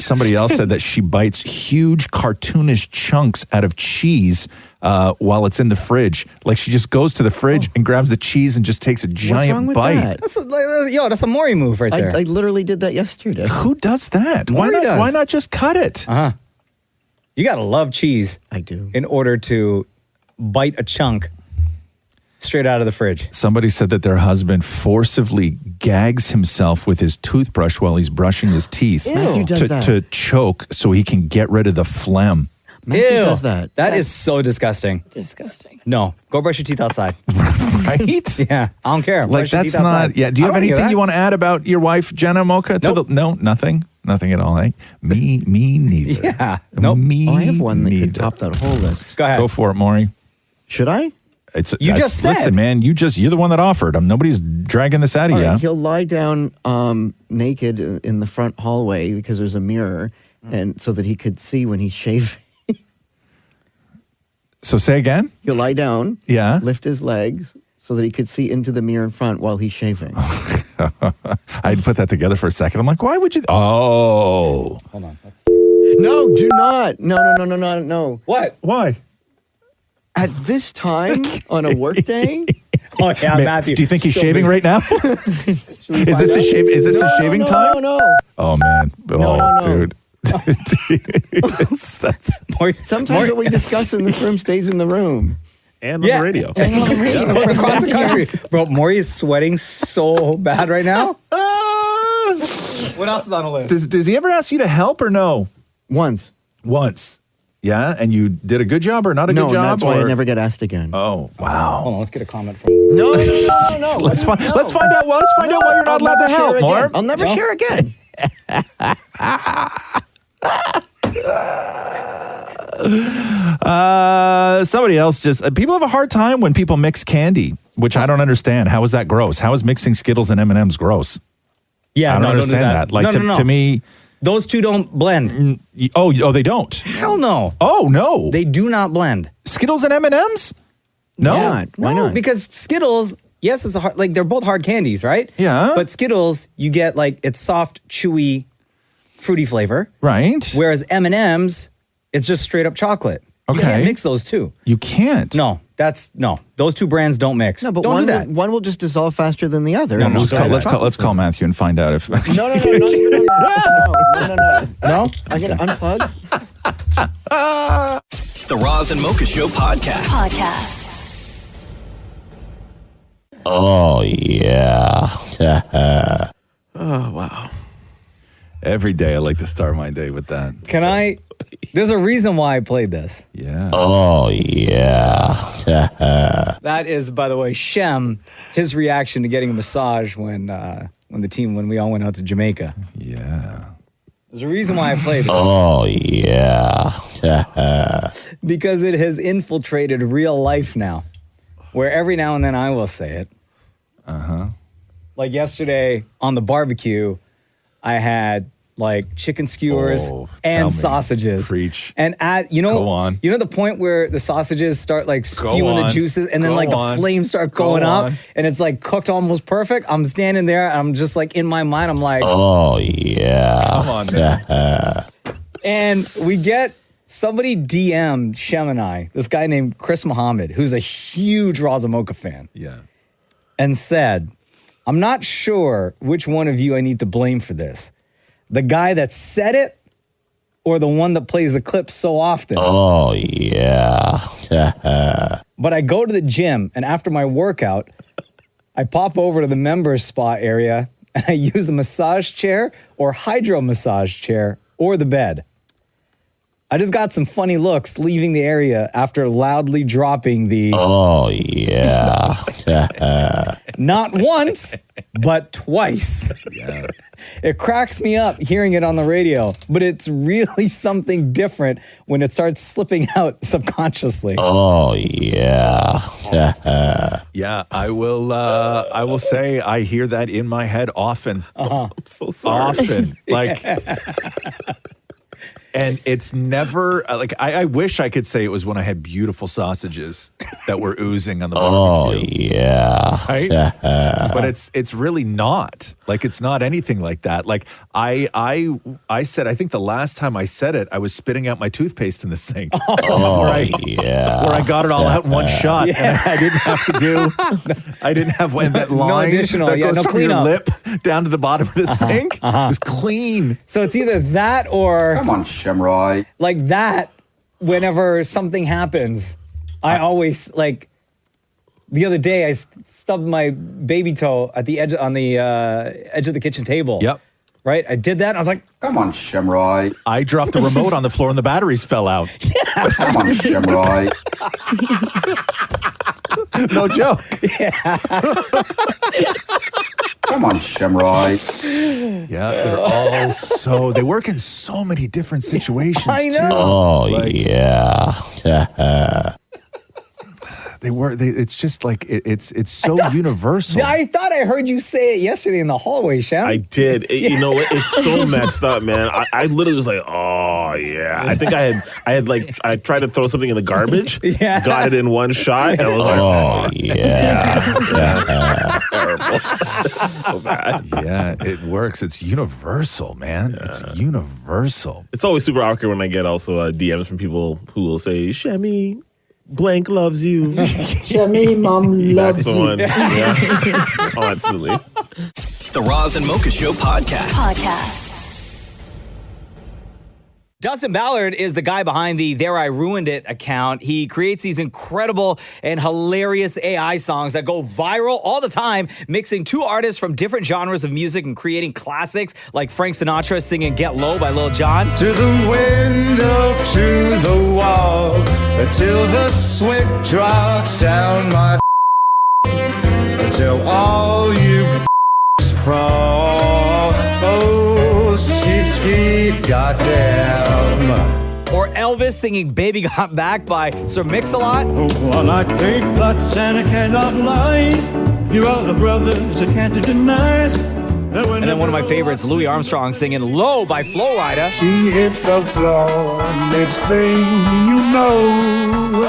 Somebody else said that she bites huge cartoonish chunks out of cheese while it's in the fridge. Like she just goes to the fridge and grabs the cheese and just takes a giant bite. That's a Maurie move right there. I literally did that yesterday. Who does that? Maurie does. Why not just cut it? You gotta love cheese. I do. In order to bite a chunk straight out of the fridge. Somebody said that their husband forcibly gags himself with his toothbrush while he's brushing his teeth Matthew does that. to choke so he can get rid of the phlegm. Matthew does that. That is so disgusting. Disgusting. No, go brush your teeth outside. Right? Yeah, I don't care. Like Brush your that's teeth outside. not. Yeah. Do you I have don't hear anything that. you want to add about your wife, Jenna Mocha? No, nothing. Nothing at all. Eh? Me neither. Yeah. Nope. Me. I have one that could neither. top that whole list. Go ahead. Go for it, Maury. Should I? You just said. Listen, man. You're the one that offered. Nobody's dragging this out of All you. right, he'll lie down naked in the front hallway because there's a mirror, and so that he could see when he's shaving. So say again. He'll lie down. Yeah. Lift his legs so that he could see into the mirror in front while he's shaving. I'd put that together for a second. I'm like, why would you? Oh. Hold on. No, do not. No. What? Why? At this time on a work day? Oh yeah, Matthew. Do you think he's So shaving busy. right now? Is this a shave? Is this a shaving time? No. Oh man. No. Dude. Sometimes what we discuss in this room stays in the room. And on the radio. And on the radio. Goes across the country. Bro, Maury is sweating so bad right now. What else is on the list? Does he ever ask you to help or no? Once. Yeah, and you did a good job or not a good job? No, that's why I or- never get asked again. Oh, wow. Hold on, let's get a comment from No. Let's find out why you're not allowed to help, Marv. I'll never share again. Somebody else people have a hard time when people mix candy, which I don't understand. How is that gross? How is mixing Skittles and M&Ms gross? Yeah, I don't no, understand don't do that. Like No. to me, those two don't blend. Oh, they don't. Hell no. Oh no, They do not blend. Skittles and M&Ms. No, Why No, not? because Skittles, yes, it's they're both hard candies, right? Yeah. But Skittles, you get it's soft, chewy, fruity flavor. Right. Whereas M&Ms, it's just straight up chocolate. You Okay. can't mix those two. You can't. No, those two brands don't mix. No, but don't do that. one will just dissolve faster than the other. No, And let's just call, add let's call Matthew and find out if. No, not even on that. No? I'm going to unplug. The Roz and Mocha Show Podcast. Oh, yeah. Oh, wow. Every day I like to start my day with that. Can I? There's a reason why I played this. Yeah. Oh, yeah. That is, by the way, Shem, his reaction to getting a massage when we all went out to Jamaica. Yeah. There's a reason why I played this. Oh, yeah. Because it has infiltrated real life now, where every now and then I will say it. Like yesterday on the barbecue, I had chicken skewers tell and me. sausages. Preach. And Go on. you know the point where the sausages start spewing the on. juices and then Go the on. flames start Go going up on. and it's cooked almost perfect. I'm standing there and I'm just in my mind, I'm like, Oh, yeah. Come on, man. and we get somebody DM'd Shem and I, this guy named Chris Muhammad, who's a huge Raza Mocha fan. Yeah. And said, I'm not sure which one of you I need to blame for this. The guy that said it or the one that plays the clip so often. Oh, yeah. But I go to the gym, and after my workout, I pop over to the members spa area, and I use a massage chair or hydro massage chair or the bed. I just got some funny looks leaving the area after loudly dropping the... Oh, yeah. Not once, but twice. Yeah. It cracks me up hearing it on the radio, but it's really something different when it starts slipping out subconsciously. Oh, yeah. Yeah, I will say I hear that in my head often. Uh-huh. I'm so sorry. Often. Like... And it's never, like, I wish I could say it was when I had beautiful sausages that were oozing on the barbecue. Oh, yeah. Right? But it's really not. Like, it's not anything like that. Like, I said, I think the last time I said it, I was spitting out my toothpaste in the sink. Oh, yeah. Where I got it all out in one shot. Yeah. And I didn't have to do, I didn't have that line additional, that yeah, goes no from cleanup. your lip down to the bottom of the sink. It was clean. So it's either that or... Come on, Shamroy. Like that, whenever something happens, I always, like, the other day I stubbed my baby toe at the edge, on the edge of the kitchen table. Yep. Right? I did that and I was like, Come on, Shamroy. I dropped the remote on the floor and the batteries fell out. Come on, Shamroy. No joke. Come on, Shamroy. Yeah, they're all they work in so many different situations. I know. Too. Oh, yeah. It's just like it's so universal. I thought I heard you say it yesterday in the hallway, Shem. I did. You know what? It's so messed up, man. I literally was like, oh yeah. I think I tried to throw something in the garbage. Yeah. Got it in one shot, and I was like, Oh, yeah. that's terrible. That's so bad. Yeah, it works. It's universal, man. It's universal. It's always super awkward when I get also DMs from people who will say, Shemmy, blank loves you. Shemmy, mom loves That's the you. one. Yeah. Constantly. The Roz and Mocha Show podcast. Dustin Ballard is the guy behind the There I Ruined It account. He creates these incredible and hilarious AI songs that go viral all the time, mixing two artists from different genres of music and creating classics like Frank Sinatra singing Get Low by Lil Jon. To the window, to the wall, until the sweat drops down my until all you crawl. Oh, skeet, skeet, goddamn. Or Elvis singing Baby Got Back by Sir Mix-a-Lot. Oh, well, I take blood and I cannot lie. You are the brothers I can't deny. And then one of my favorites, Louis Armstrong singing Low by Flo Rida. She hit the floor, next thing you know,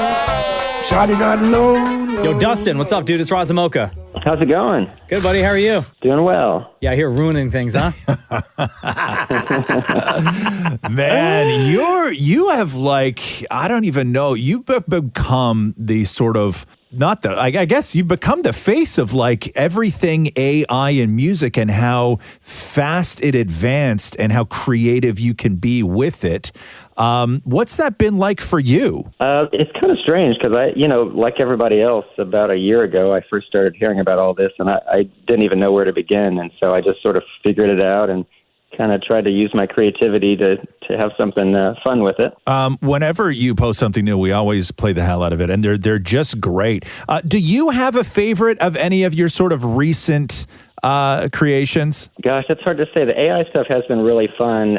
Shawty got low. Yo, Dustin, what's up, dude? It's Roz and Mocha. How's it going? Good, buddy. How are you? Doing well. Yeah, I hear ruining things, huh? Man, you have like, I don't even know, you've become the sort of, not the, I guess you've become the face of like everything AI and music and how fast it advanced and how creative you can be with it. What's that been like for you? It's kind of strange because like everybody else, about a year ago, I first started hearing about all this and I didn't even know where to begin. And so I just sort of figured it out and kind of tried to use my creativity to have something fun with it. Whenever you post something new, we always play the hell out of it, and they're just great. Do you have a favorite of any of your sort of recent creations? Gosh, that's hard to say. The AI stuff has been really fun.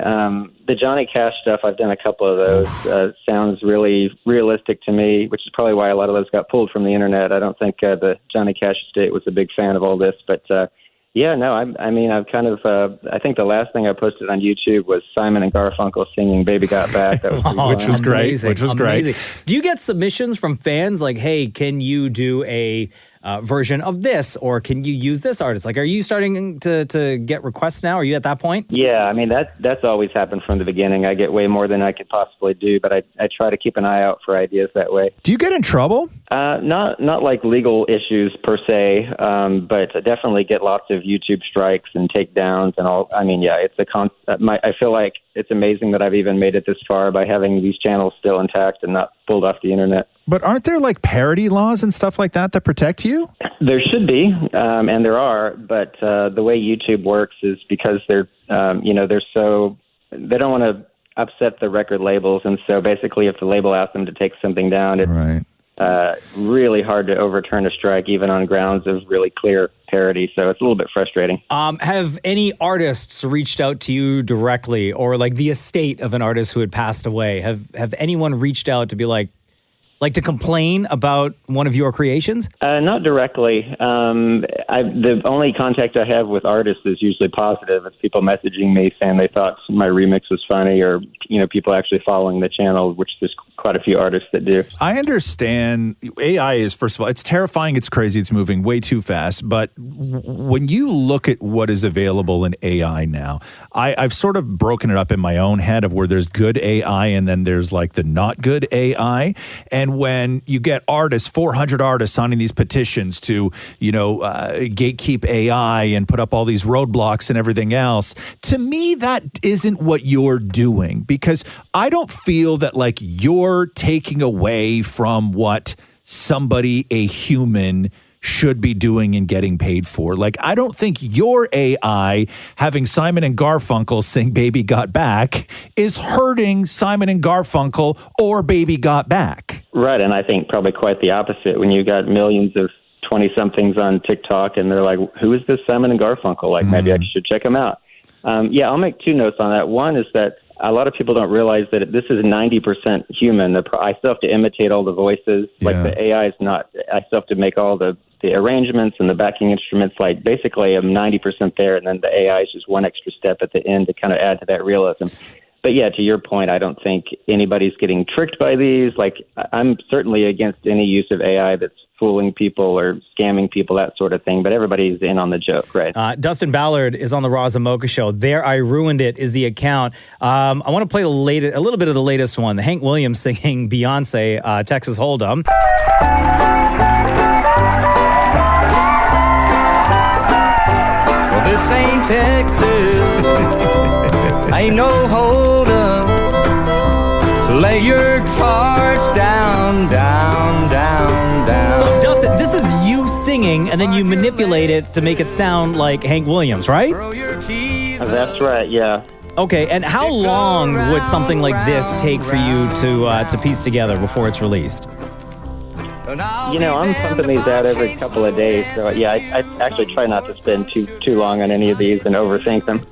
The Johnny Cash stuff, I've done a couple of those. Sounds really realistic to me, which is probably why a lot of those got pulled from the internet. I don't think the Johnny Cash estate was a big fan of all this, but yeah, no, I mean, I've kind of, I think the last thing I posted on YouTube was Simon and Garfunkel singing Baby Got Back. That was which was great. Which was amazing. great. Do you get submissions from fans like, hey, can you do a version of this, or can you use this artist? Like, are you starting to get requests now? Are you at that point? Yeah, I mean, that's always happened from the beginning. I get way more than I could possibly do, but I try to keep an eye out for ideas that way. Do you get in trouble? Not like legal issues per se, but I definitely get lots of YouTube strikes and takedowns and all. I mean, yeah, it's I feel like it's amazing that I've even made it this far by having these channels still intact and not pulled off the internet. But aren't there like parody laws and stuff like that protect you? There should be, and there are, but the way YouTube works is because they don't want to upset the record labels, and so basically if the label asks them to take something down, it's really hard to overturn a strike even on grounds of really clear parody, so it's a little bit frustrating. Have any artists reached out to you directly, or like the estate of an artist who had passed away? Have anyone reached out to be like to complain about one of your creations? Not directly. The only contact I have with artists is usually positive. It's people messaging me saying they thought my remix was funny, or people actually following the channel, which there's quite a few artists that do. I understand AI is, first of all, it's terrifying, it's crazy, it's moving way too fast. But when you look at what is available in AI now, I've sort of broken it up in my own head of where there's good AI and then there's like the not good AI. And when you get artists, 400 artists signing these petitions to, gatekeep AI and put up all these roadblocks and everything else, to me, that isn't what you're doing, because I don't feel that like you're taking away from what somebody, a human, should be doing and getting paid for. Like, I don't think your AI having Simon and Garfunkel sing Baby Got Back is hurting Simon and Garfunkel or Baby Got Back. Right, and I think probably quite the opposite. When you got millions of 20-somethings on TikTok and they're like, who is this Simon and Garfunkel? Like, maybe I should check them out. I'll make two notes on that. One is that a lot of people don't realize that this is 90% human. I still have to imitate all the voices. Like, the AI is not. I still have to make all the arrangements and the backing instruments. Like, basically, I'm 90% there, and then the AI is just one extra step at the end to kind of add to that realism. But yeah, to your point, I don't think anybody's getting tricked by these. Like, I'm certainly against any use of AI that's fooling people or scamming people, that sort of thing. But everybody's in on the joke, right? Dustin Ballard is on the Roz and Mocha Show. There I Ruined It is the account. I want to play a little bit of the latest one. Hank Williams singing Beyonce, Texas Hold'em. Well, this ain't Texas. Ain't no hold'em. So lay your cards down, down, down, down. So, Dustin, this is you singing, and then you manipulate it to make it sound like Hank Williams, right? That's right, yeah. Okay, and how long would something like this take for you to piece together before it's released? I'm pumping these out every couple of days, so yeah, I actually try not to spend too long on any of these and overthink them.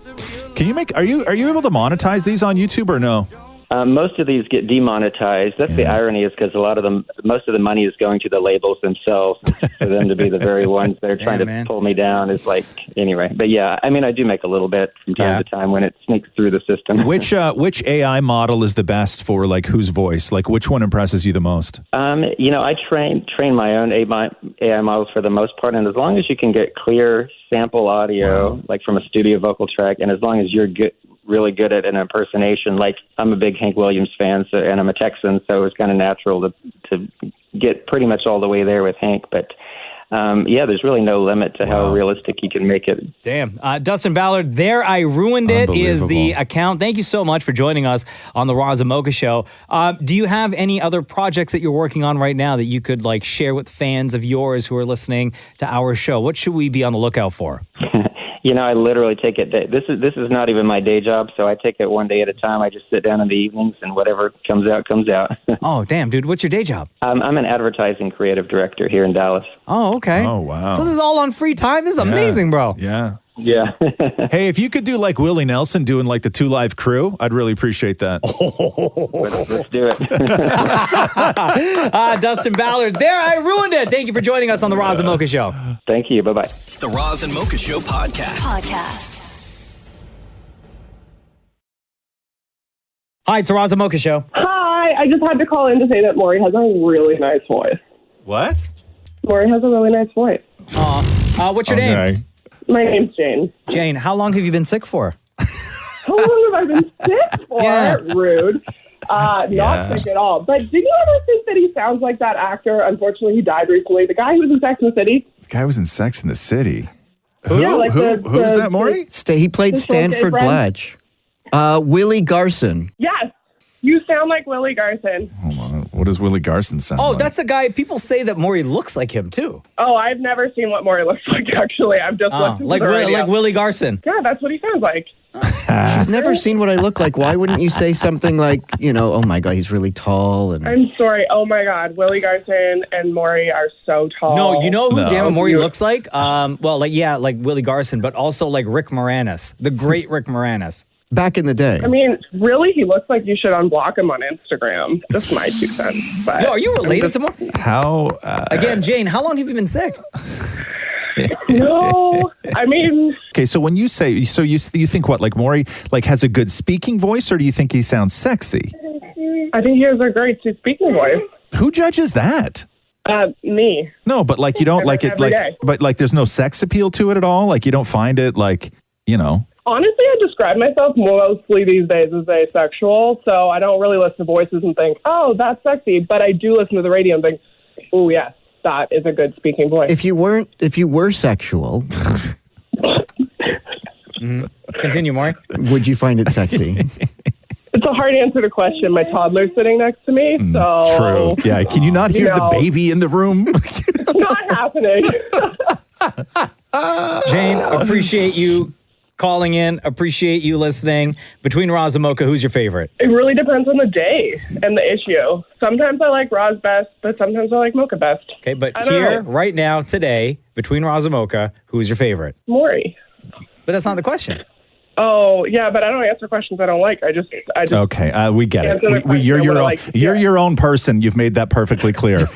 Are you able to monetize these on YouTube or no? Most of these get demonetized. That's the irony, is because most of the money is going to the labels themselves. For them to be the very ones that are trying to pull me down is like, anyway. But yeah, I mean, I do make a little bit from time to time when it sneaks through the system. Which AI model is the best for like whose voice? Like, which one impresses you the most? I train my own AI models for the most part, and as long as you can get clear sample audio, like from a studio vocal track, and as long as you're really good at an impersonation. Like, I'm a big Hank Williams fan, and I'm a Texan, so it was kind of natural to get pretty much all the way there with Hank. But there's really no limit to how realistic you can make it. Damn. Dustin Ballard, There I Ruined It is the account. Thank you so much for joining us on the Roz and Mocha Show. Do you have any other projects that you're working on right now that you could like share with fans of yours who are listening to our show? What should we be on the lookout for? I literally take it. This is not even my day job, so I take it one day at a time. I just sit down in the evenings, and whatever comes out, comes out. Oh, damn, dude. What's your day job? I'm an advertising creative director here in Dallas. Oh, okay. Oh, wow. So this is all on free time? This is amazing, bro. Yeah. Yeah. Hey, if you could do like Willie Nelson doing like the 2 Live Crew, I'd really appreciate that. Let's do it. Dustin Ballard, There I Ruined It. Thank you for joining us on the Roz and Mocha Show. Thank you. Bye-bye. The Roz and Mocha Show podcast. Hi, it's the Roz and Mocha Show. Hi. I just had to call in to say that Maurie has a really nice voice. What? Maurie has a really nice voice. What's your name? My name's Jane. Jane, how long have you been sick for? How long have I been sick for? Rude. Not sick at all. But did you ever think that he sounds like that actor? Unfortunately, he died recently. The guy who was in Sex and the City. The guy was in Sex and the City. Yeah, like Who's that, Maurie? He played the short gay Stanford friend. Blatch. Willie Garson. Yes. You sound like Willie Garson. Hold on. What does Willie Garson sound Oh, like? that's the guy. People say that Maury looks like him too. Oh, I've never seen what Maurie looks like, actually. I've just listened like to the radio. like Willie Garson. Yeah, that's what he sounds like. She's never seen what I look like. Why wouldn't you say something like, oh my God, he's really tall? And I'm sorry. Oh, my God. Willie Garson and Maurie are so tall. No, you know who Damn Maury looks like? Like Willie Garson, but also like Rick Moranis, the great Rick Moranis. Back in the day. I mean, really, he looks like you should unblock him on Instagram. Just my 2 cents. But Yo, are you related to Maury? How? Again, Jane, how long have you been sick? No, I mean... Okay, so when you say, so you think what, like Maury has a good speaking voice, or do you think he sounds sexy? I think he has a great speaking voice. Who judges that? Me. No, but you don't like it, every day. but there's no sex appeal to it at all? Like you don't find it Honestly, I describe myself mostly these days as asexual, so I don't really listen to voices and think, oh, that's sexy. But I do listen to the radio and think, oh, yes, that is a good speaking voice. If you were sexual, Continue, Maury. Would you find it sexy? It's a hard answer to question. My toddler's sitting next to me, so... True. Yeah, can you not hear the baby in the room? It's not happening. Jane, appreciate you calling in. Appreciate you listening. Between Roz and Mocha, who's your favorite? It really depends on the day and the issue. Sometimes I like Roz best, but sometimes I like Mocha best. Okay, but I don't here, know. right now, today, between Roz and Mocha, who's your favorite? Maurie. But that's not the question. Oh, yeah, but I don't answer questions I don't like. I just Okay, we get it. answer the question You're I your wanna own. like. You're your own person. You've made that perfectly clear.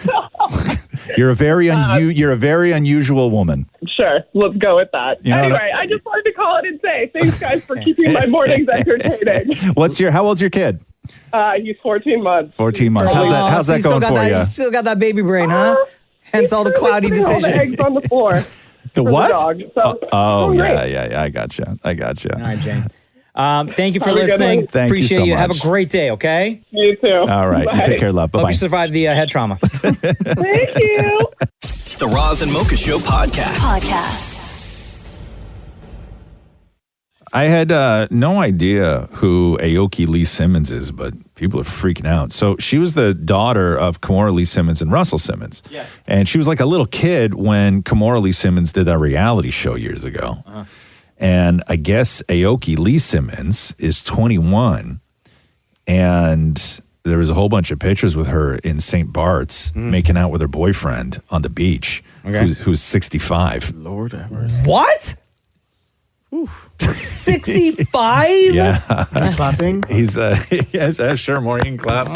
You're a very unusual woman. Sure, let's go with that. You know Anyway, I just wanted to call it and say thanks, guys, for keeping my mornings entertaining. How old's your kid? He's 14 months. 14 months. Oh, How's that going for you? You still got that baby brain, huh? Hence all the cloudy Putting all the decisions. eggs on the floor. The for what? The dog, so Oh, great. yeah. I gotcha. All right, Jane. Thank you for Have a good listening. one. Thank you Appreciate so you. Have a much. great day, okay? You too. All right. You take care, love. Hope Bye-bye. you survived the head trauma. Thank you. The Roz and Mocha Show podcast. I had no idea who Aoki Lee Simmons is, but people are freaking out. So she was the daughter of Kimora Lee Simmons and Russell Simmons. Yeah. And she was like a little kid when Kimora Lee Simmons did that reality show years ago. Uh-huh. And I guess Aoki Lee Simmons is 21. And there was a whole bunch of pictures with her in St. Bart's making out with her boyfriend on the beach, who's 65. Lord have mercy. What? 65? Yeah. Clapping? He's, yeah, sure, morning clap.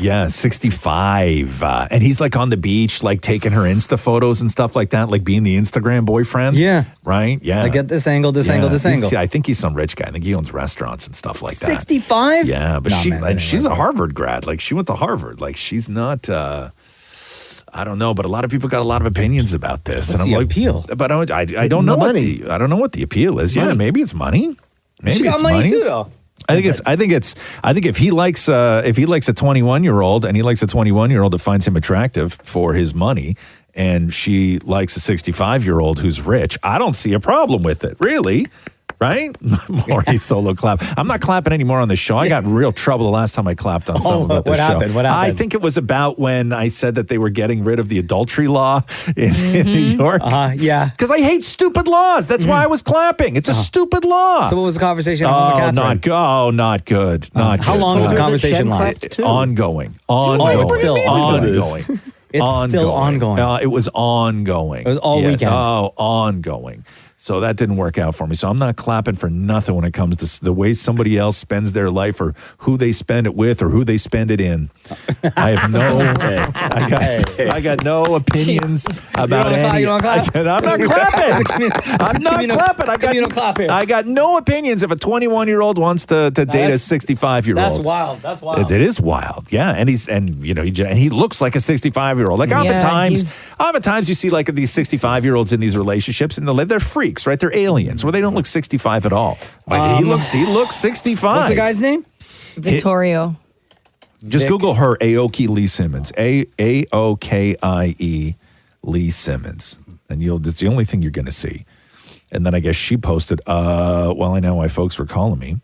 Yeah. 65. And he's like on the beach, like taking her Insta photos and stuff like that, like being the Instagram boyfriend. Yeah. Right? Yeah. I get this angle, this angle, this angle. I think he's some rich guy. I think he owns restaurants and stuff like that. 65? Yeah, but Nah, man, she's a Harvard grad. Like she went to Harvard. Like she's not, I don't know, but a lot of people got a lot of opinions about this. What's and I'm the like, appeal? But I don't know money. I don't know what the appeal is. Yeah, maybe it's money. Maybe She got it's money too, though. I think if he likes a 21-year-old and he likes a 21-year-old that finds him attractive for his money, and she likes a 65-year-old who's rich, I don't see a problem with it, really. Right? Maury solo clap. I'm not clapping anymore on the show. I got in real trouble the last time I clapped on something about this what show. happened? What happened? I think it was about when I said that they were getting rid of the adultery law in New York. Yeah. Because I hate stupid laws. That's why I was clapping. It's a stupid law. So what was the conversation at home with Catherine? Not good. Not How good. long did the conversation last? Ongoing. It's still ongoing. It's still ongoing. It was ongoing. It was all weekend. Oh, ongoing. So that didn't work out for me. So I'm not clapping for nothing when it comes to the way somebody else spends their life or who they spend it with or who they spend it in. I have no, I got no opinions about any. I'm not clapping. I'm not clapping. I got no opinions if a 21-year-old wants to date a 65-year-old. That's wild. That's wild. It is wild. Yeah, and he looks like a 65-year-old. Like oftentimes you see like these 65-year-olds in these relationships, and they're freaks. Right, they're aliens, where they don't look 65 at all. Like he looks 65. What's the guy's name? Victorio. Just Google her, Aoki Lee Simmons, Aokie Lee Simmons, and it's the only thing you're going to see. And then I guess she posted, well, I know why folks were calling me.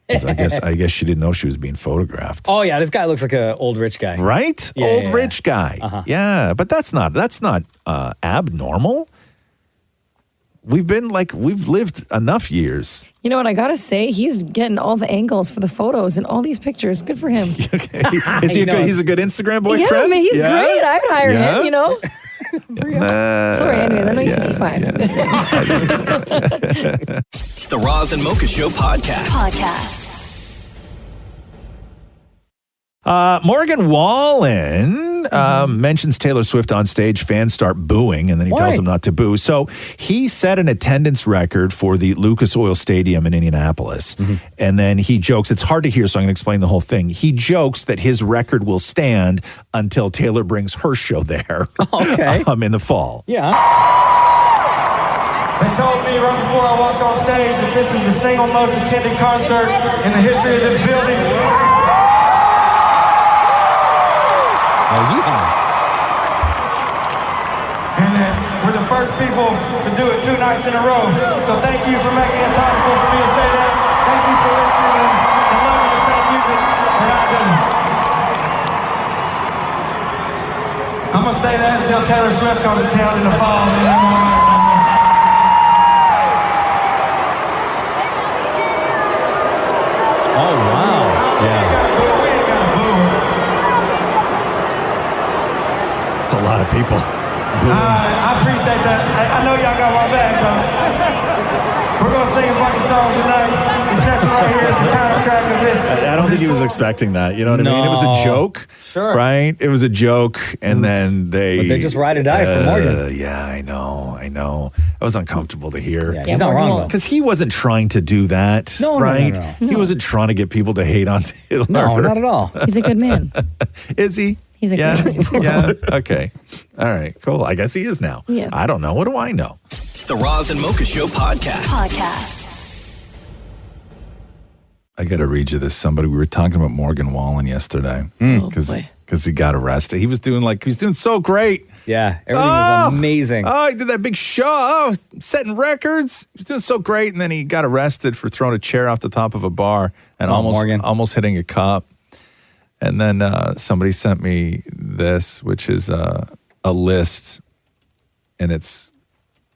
I guess she didn't know she was being photographed. Oh yeah, this guy looks like an old rich guy, right? Yeah, rich guy. Yeah, but that's not abnormal. We've lived enough years. You know what I gotta say? He's getting all the angles for the photos and all these pictures. Good for him. Is he he's a good Instagram boyfriend? Yeah, I mean, he's great. I would hire him, you know? Sorry, anyway, I know he's 65. The Roz and Mocha Show podcast. Morgan Wallen mentions Taylor Swift on stage. Fans start booing, and then he tells them not to boo. So he set an attendance record for the Lucas Oil Stadium in Indianapolis. And then he jokes, it's hard to hear, so I'm going to explain the whole thing. He jokes that his record will stand until Taylor brings her show there in the fall. Yeah. They told me right before I walked on stage that this is the single most attended concert in the history of this building. And that we're the first people to do it 2 nights in a row. So thank you for making it possible for me to say that. Thank you for listening and loving the same music that I do. I'm going to say that until Taylor Swift comes to town in the fall. Oh, wow. It's a lot of people. I appreciate that. I know y'all got my back, though. We're going to sing a bunch of songs tonight. This next one right here is the title track of this. I don't think he was expecting that. You know what I mean? It was a joke. Sure. Right? It was a joke, and then But they just ride or die for Morgan. Yeah, I know. It was uncomfortable to hear. Yeah, he's not wrong, though. Because he wasn't trying to do that, No, right? no. He wasn't trying to get people to hate on Taylor. No, not at all. He's a good man. Is he? He's a good man. Yeah. Okay. All right. Cool. I guess he is now. Yeah. I don't know. What do I know? The Roz and Mocha Show podcast. I got to read you this. We were talking about Morgan Wallen yesterday because he got arrested. He was doing so great. Yeah, everything was amazing. Oh, he did that big show, setting records. He was doing so great, and then he got arrested for throwing a chair off the top of a bar and almost hitting a cop. And then somebody sent me this, which is a list, and it's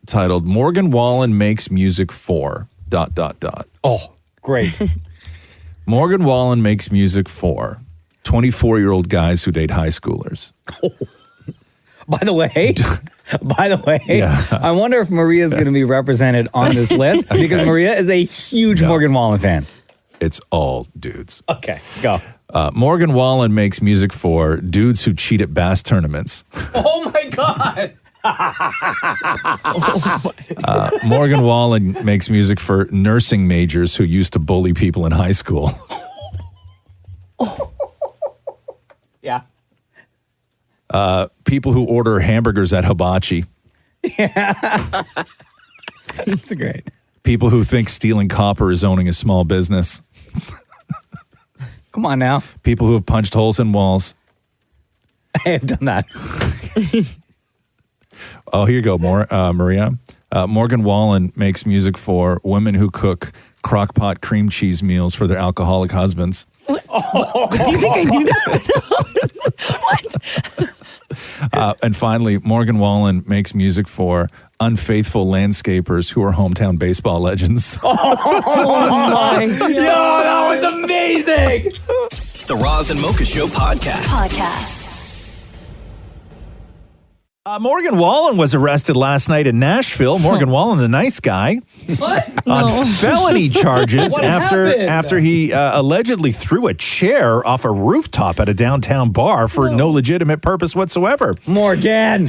titled "Morgan Wallen Makes Music for ... Oh, great. Morgan Wallen makes music for 24-year-old guys who date high schoolers. By the way, Yeah. I wonder if Maria's going to be represented on this list because Maria is a huge Morgan Wallen fan. It's all dudes. Okay, go. Morgan Wallen makes music for dudes who cheat at bass tournaments. Oh my God. Morgan Wallen makes music for nursing majors who used to bully people in high school. Yeah. People who order hamburgers at Hibachi. Yeah. It's great. People who think stealing copper is owning a small business. Come on now. People who have punched holes in walls. I have done that. Oh, here you go, Maria. Morgan Wallen makes music for women who cook crock-pot cream cheese meals for their alcoholic husbands. Oh, do you think I do that? What? And finally, Morgan Wallen makes music for unfaithful landscapers who are hometown baseball legends. Oh my God. Yo, that was amazing. The Roz and Mocha Show podcast. Morgan Wallen was arrested last night in Nashville. Morgan Wallen, the nice guy. What? On felony charges What after he allegedly threw a chair off a rooftop at a downtown bar for no legitimate purpose whatsoever. Morgan!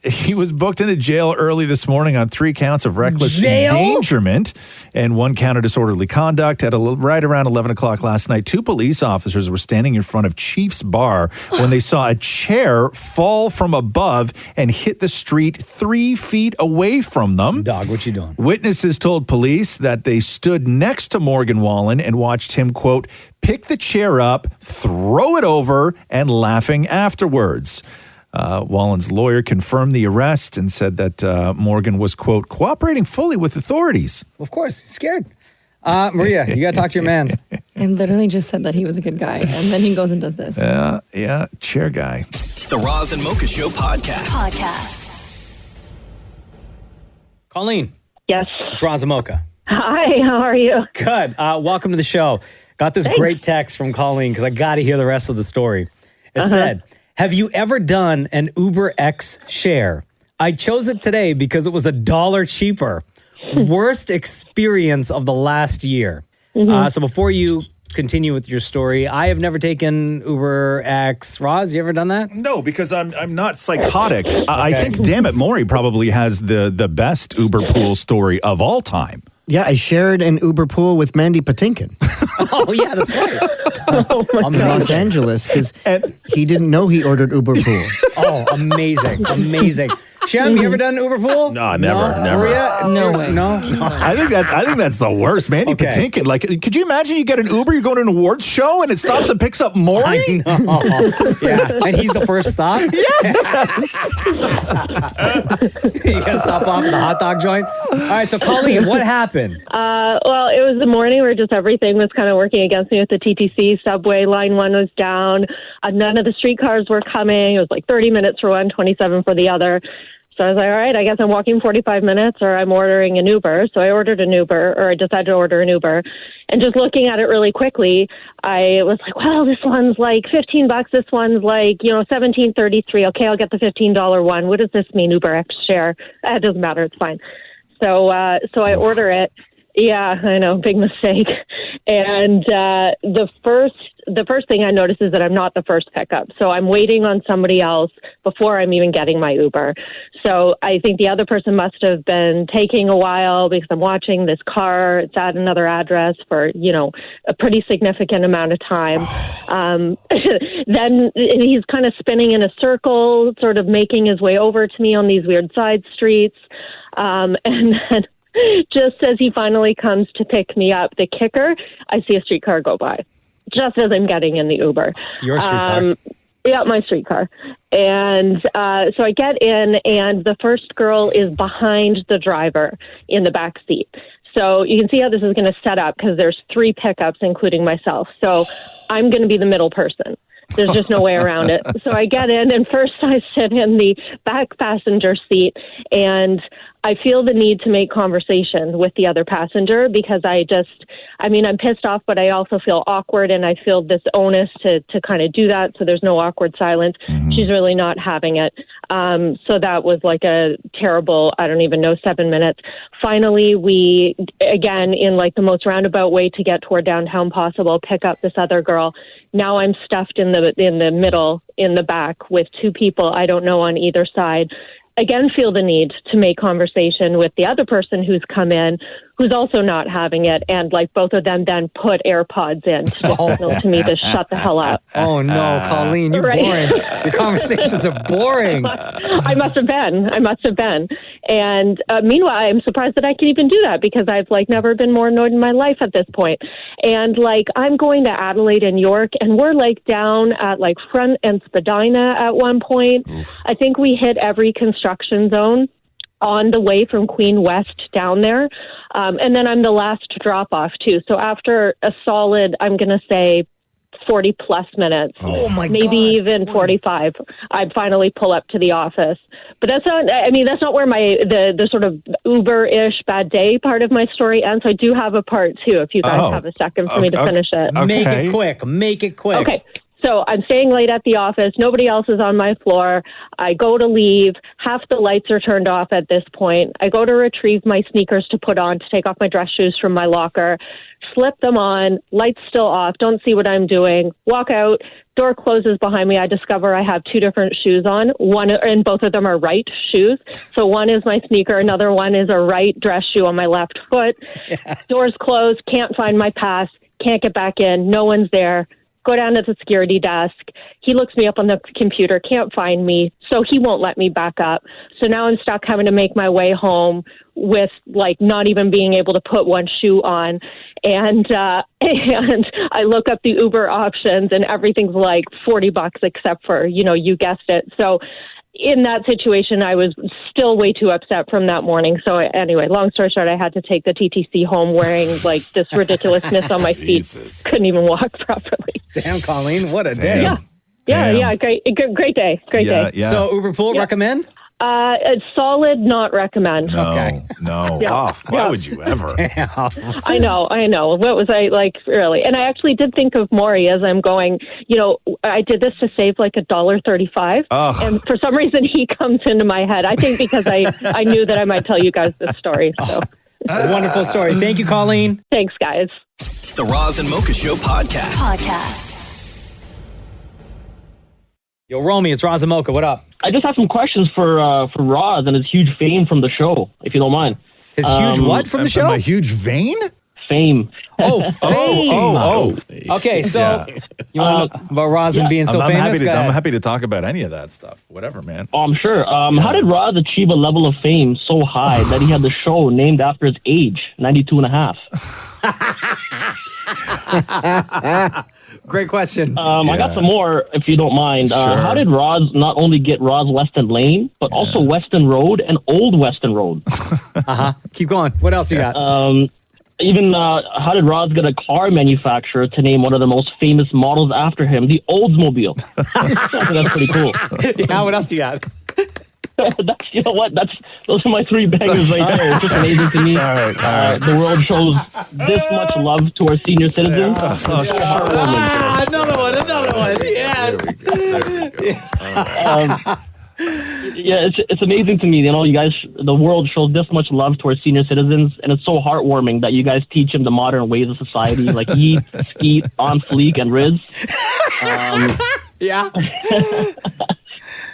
He was booked into jail early this morning on 3 counts of reckless endangerment and 1 count of disorderly conduct. At right around 11 o'clock last night, 2 police officers were standing in front of Chief's Bar when they saw a chair fall from above and hit the street 3 feet away from them. Dog, what you doing? Witnesses told police that they stood next to Morgan Wallen and watched him, quote, pick the chair up, throw it over, and laughing afterwards. Wallen's lawyer confirmed the arrest and said that Morgan was, quote, cooperating fully with authorities. Of course, he's scared. Maria, you got to talk to your mans. I literally just said that he was a good guy, and then he goes and does this. Yeah, chair guy. The Roz and Mocha Show podcast. Colleen. Yes. It's Roz and Mocha. Hi, how are you? Good. Welcome to the show. Got this great text from Colleen because I got to hear the rest of the story. It said, have you ever done an Uber X share? I chose it today because it was $1 cheaper. Worst experience of the last year. So before you continue with your story, I have never taken Uber X. Roz, you ever done that? No, because I'm not psychotic. I think Damnit Maurie probably has the best Uber pool story of all time. Yeah, I shared an Uber pool with Mandy Patinkin. Oh, yeah, that's right. In Los Angeles, because he didn't know he ordered Uber pool. Oh, amazing. Shem, you ever done Uber pool? No, never. Maria? No way. No? I think that's the worst. Mandy Patinkin. Like, could you imagine you get an Uber, you're going to an awards show, and it stops and picks up Maury? I know. Yeah, and he's the first stop? Yes. You got to stop off at the hot dog joint? All right, so Colleen, what happened? Well, it was the morning where just everything was kind of working against me with the TTC. Subway, line 1 was down. None of the streetcars were coming. It was like 30 minutes for one, 27 for the other. So I was like, all right, I guess I'm walking 45 minutes or I'm ordering an Uber. So I ordered an Uber, or I decided to order an Uber. And just looking at it really quickly, I was like, well, this one's like $15. This one's like, $17.33. Okay, I'll get the $15 one. What does this mean, Uber X share? It doesn't matter. It's fine. So I order it. Yeah, I know, big mistake. And the first thing I notice is that I'm not the first pickup. So I'm waiting on somebody else before I'm even getting my Uber. So I think the other person must have been taking a while because I'm watching this car. It's at another address for, a pretty significant amount of time. Then he's kind of spinning in a circle, sort of making his way over to me on these weird side streets. And then just as he finally comes to pick me up, the kicker, I see a streetcar go by just as I'm getting in the Uber. Your streetcar? Yeah, my streetcar. And so I get in, and the first girl is behind the driver in the back seat. So you can see how this is going to set up because there's 3 pickups, including myself. So I'm going to be the middle person. There's just no way around it. So I get in, and first I sit in the back passenger seat, and I feel the need to make conversation with the other passenger because I'm pissed off, but I also feel awkward, and I feel this onus to kind of do that so there's no awkward silence. She's really not having it. So that was like a terrible, 7 minutes. Finally, we, again, in like the most roundabout way to get toward downtown possible, pick up this other girl. Now I'm stuffed in the middle, in the back, with 2 people I don't know on either side. Again, feel the need to make conversation with the other person who's come in, who's also not having it, and like both of them then put AirPods in to just signal to me to shut the hell up. Oh no, Colleen, you're boring. Your conversations are boring. I must have been. And meanwhile, I'm surprised that I can even do that because I've like never been more annoyed in my life at this point. And like I'm going to Adelaide and York, and we're like down at like Front and Spadina at one point. I think we hit every construction zone on the way from Queen West down there. And then I'm the last drop off too. So after a solid, I'm going to say 40 plus minutes, maybe even 45, I'd finally pull up to the office. But that's not where the sort of Uber-ish bad day part of my story ends. So I do have a part two if you guys have a second for me to finish it. Make it quick. Okay. So I'm staying late at the office. Nobody else is on my floor. I go to leave. Half the lights are turned off at this point. I go to retrieve my sneakers to put on, to take off my dress shoes from my locker, slip them on, lights still off, don't see what I'm doing, walk out, door closes behind me. I discover I have two different shoes on, and both of them are right shoes. So one is my sneaker, another one is a right dress shoe on my left foot. Yeah. Doors closed, can't find my pass, can't get back in, no one's there. Go down to the security desk. He looks me up on the computer, can't find me, so he won't let me back up. So now I'm stuck having to make my way home with not even being able to put one shoe on. And I look up the Uber options and everything's like $40 except for, you guessed it. So in that situation, I was still way too upset from that morning. So anyway, long story short, I had to take the TTC home wearing this ridiculousness on my feet. Couldn't even walk properly. Damn, Colleen, what a day. Yeah. Great day. Great day. Yeah. So Uber Pool, recommend? A solid, not recommend. No. Yeah. Why would you ever? I know. What was I like, really? And I actually did think of Maurie as I'm going, I did this to save like $1.35. And for some reason he comes into my head. I think because I knew that I might tell you guys this story. So. Wonderful story. Thank you, Colleen. Thanks, guys. The Roz and Mocha Show podcast. Yo, Romy, it's Roz and Mocha. What up? I just have some questions for Roz and his huge fame from the show, if you don't mind. His huge what from the show? My huge vein? Fame. Oh, fame. Okay, so you want to know about Roz and being so famous? I'm happy to talk about any of that stuff. Whatever, man. Oh, I'm sure. How did Roz achieve a level of fame so high that he had the show named after his age, 92 and a half? Great question. I got some more, if you don't mind. Sure. How did Roz not only get Roz Weston Lane, but also Weston Road and Old Weston Road? Keep going. What else you got? How did Roz get a car manufacturer to name one of the most famous models after him, the Oldsmobile? That's pretty cool. Yeah, what else you got? You know what? Those are my three bangers right there. It's just amazing to me. All right. The world shows this much love to our senior citizens. Another one. Yes. It's amazing to me. You guys, the world shows this much love to our senior citizens, and it's so heartwarming that you guys teach them the modern ways of society, like yeet, skeet, on fleek, and riz. Yeah.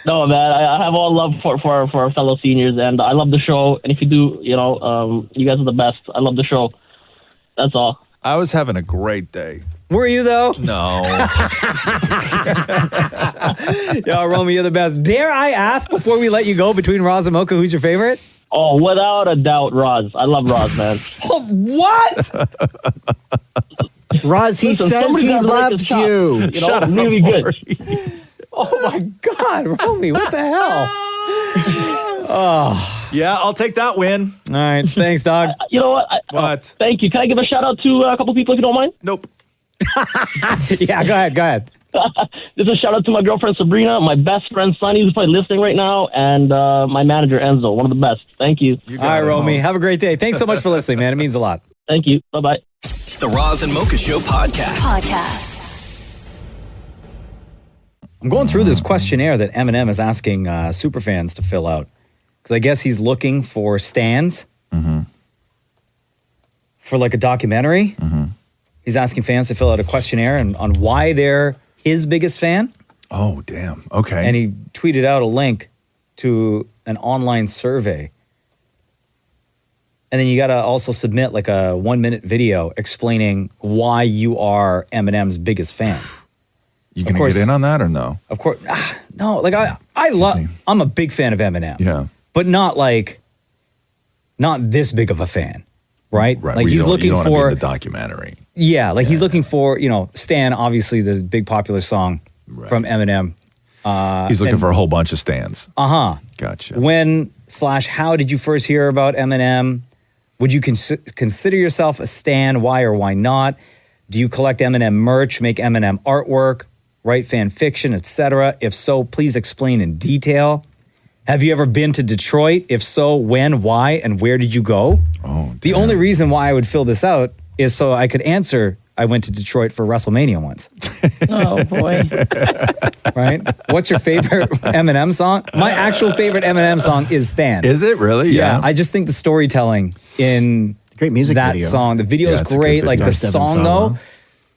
No, man, I have all love for our fellow seniors, and I love the show. And if you do, you guys are the best. I love the show. That's all. I was having a great day. Were you, though? No. Yo, Romy, you're the best. Dare I ask, before we let you go, between Roz and Mocha, who's your favorite? Oh, without a doubt, Roz. I love Roz, man. What? Roz, he says he loves you. Shut up, really good. Oh, my God, Romy, what the hell? Oh. Yeah, I'll take that win. All right, thanks, dog. You know what? What? Thank you. Can I give a shout out to a couple people if you don't mind? Nope. Yeah, go ahead. This is a shout out to my girlfriend Sabrina, my best friend Sonny, who's probably listening right now, and my manager Enzo, one of the best. Thank you. All right, Romy, have a great day. Thanks so much for listening, man. It means a lot. Thank you. Bye-bye. The Roz and Mocha Show podcast. I'm going through this questionnaire that Eminem is asking superfans to fill out, because I guess he's looking for stans for like a documentary. He's asking fans to fill out a questionnaire on why they're his biggest fan. Oh, damn. Okay. And he tweeted out a link to an online survey. And then you got to also submit like a 1-minute video explaining why you are Eminem's biggest fan. You gonna get in on that or no? Of course. No, like I'm a big fan of Eminem. Yeah. But not this big of a fan. Right? Right. Like he's looking for the documentary. Yeah, like he's looking for, Stan, obviously the big popular song from Eminem. He's looking for a whole bunch of stans. Gotcha. How did you first hear about Eminem? Would you consider yourself a stan? Why or why not? Do you collect Eminem merch, make Eminem artwork, write fan fiction, etc.? If so, please explain in detail. Have you ever been to Detroit? If so, when, why, and where did you go? Oh, the only reason why I would fill this out is so I could answer I went to Detroit for WrestleMania once. Oh, boy. Right? What's your favorite Eminem song? My actual favorite Eminem song is Stand. Is it really? Yeah. I just think the storytelling in great music that video. song, the video is it's a good great. Like video. the song, though,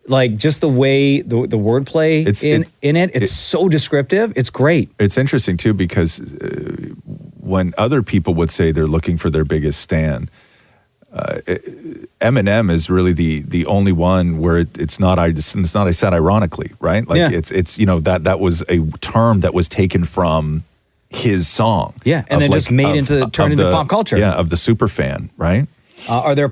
like just the way the wordplay in it, it's so descriptive. It's great. It's interesting too because when other people would say they're looking for their biggest stand, Eminem is really the only one where it's not. I said ironically, right? Like it's that was a term that was taken from his song. Yeah, and then just turned into pop culture. Yeah, of the super fan, right? Are there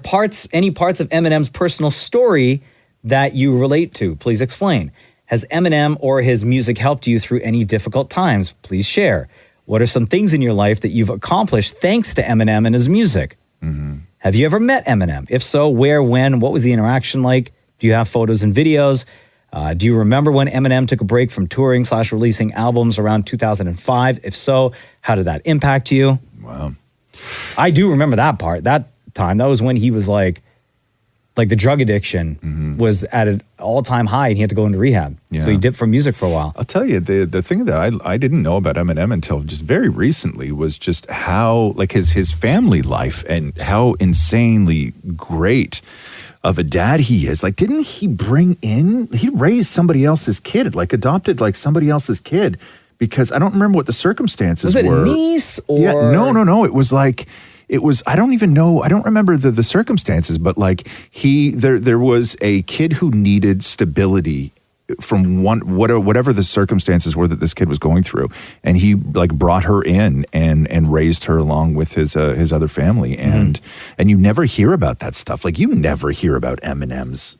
any parts of Eminem's personal story that you relate to? Please explain. Has Eminem or his music helped you through any difficult times? Please share. What are some things in your life that you've accomplished thanks to Eminem and his music? Mm-hmm. Have you ever met Eminem? If so, where, when, what was the interaction like? Do you have photos and videos? Do you remember when Eminem took a break from touring / releasing albums around 2005? If so, how did that impact you? Wow. I do remember that part, that time. That was when he was like the drug addiction was at an all-time high and he had to go into rehab. Yeah. So he dipped from music for a while. I'll tell you, the thing that I didn't know about Eminem until just very recently was just how, like, his family life and how insanely great of a dad he is. Like, didn't he he raised somebody else's kid, like adopted like somebody else's kid, because I don't remember what the circumstances were. Was it a niece or? Yeah, no. It was like, I don't even know. I don't remember the circumstances, but like there was a kid who needed stability from whatever the circumstances were that this kid was going through, and he like brought her in and raised her along with his other family, and you never hear about that stuff. Like, you never hear about Eminem's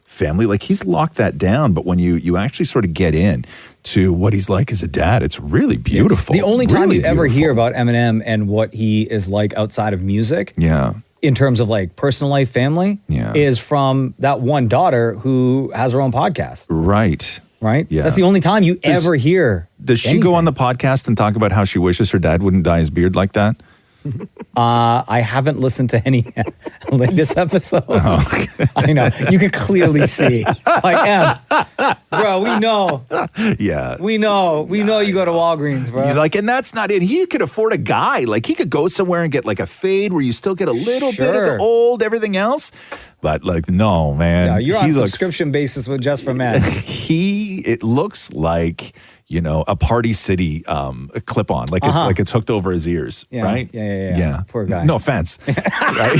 family. Like, he's locked that down, but when you actually sort of get in to what he's like as a dad, it's really beautiful. The only time Really you ever beautiful. hear about Eminem and what he is like outside of music, Yeah. in terms of like personal life, family, is from that one daughter who has her own podcast. Right. Right? Yeah. That's the only time you ever hear. Does she go on the podcast and talk about how she wishes her dad wouldn't dye his beard like that? I haven't listened to any latest episode. I know. You can clearly see. Like, bro, we know. Yeah. We know you go to Walgreens, bro. You're like, and that's not it. He could afford a guy. Like, he could go somewhere and get like a fade where you still get a little bit of the old, everything else. But like, no, man. Yeah, you're on subscription basis with Just for Men. It looks like, a Party City a clip-on. Like, it's like it's hooked over his ears, Yeah, right? Yeah. Poor guy. No offense. Right?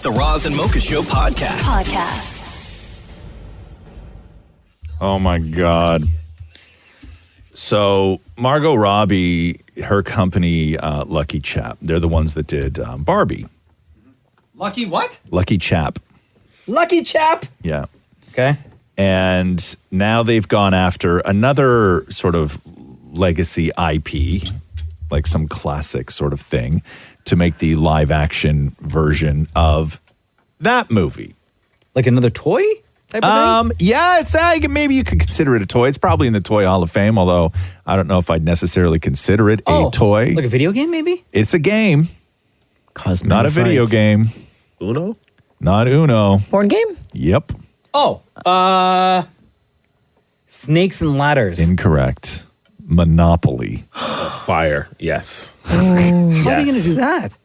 The Roz and Mocha Show podcast. Oh my God. So Margot Robbie, her company, Lucky Chap, they're the ones that did Barbie. Lucky what? Lucky Chap. Lucky Chap. Yeah. Okay. And now they've gone after another sort of legacy IP, like some classic sort of thing, to make the live action version of that movie. Like another toy type of thing? Yeah, it's maybe you could consider it a toy. It's probably in the Toy Hall of Fame, although I don't know if I'd necessarily consider it a toy. Like a video game, maybe? It's a game. Not a video game. Uno? Not Uno. Board game? Yep. Snakes and Ladders. Incorrect. Monopoly. Fire. Yes. How are they going to do that?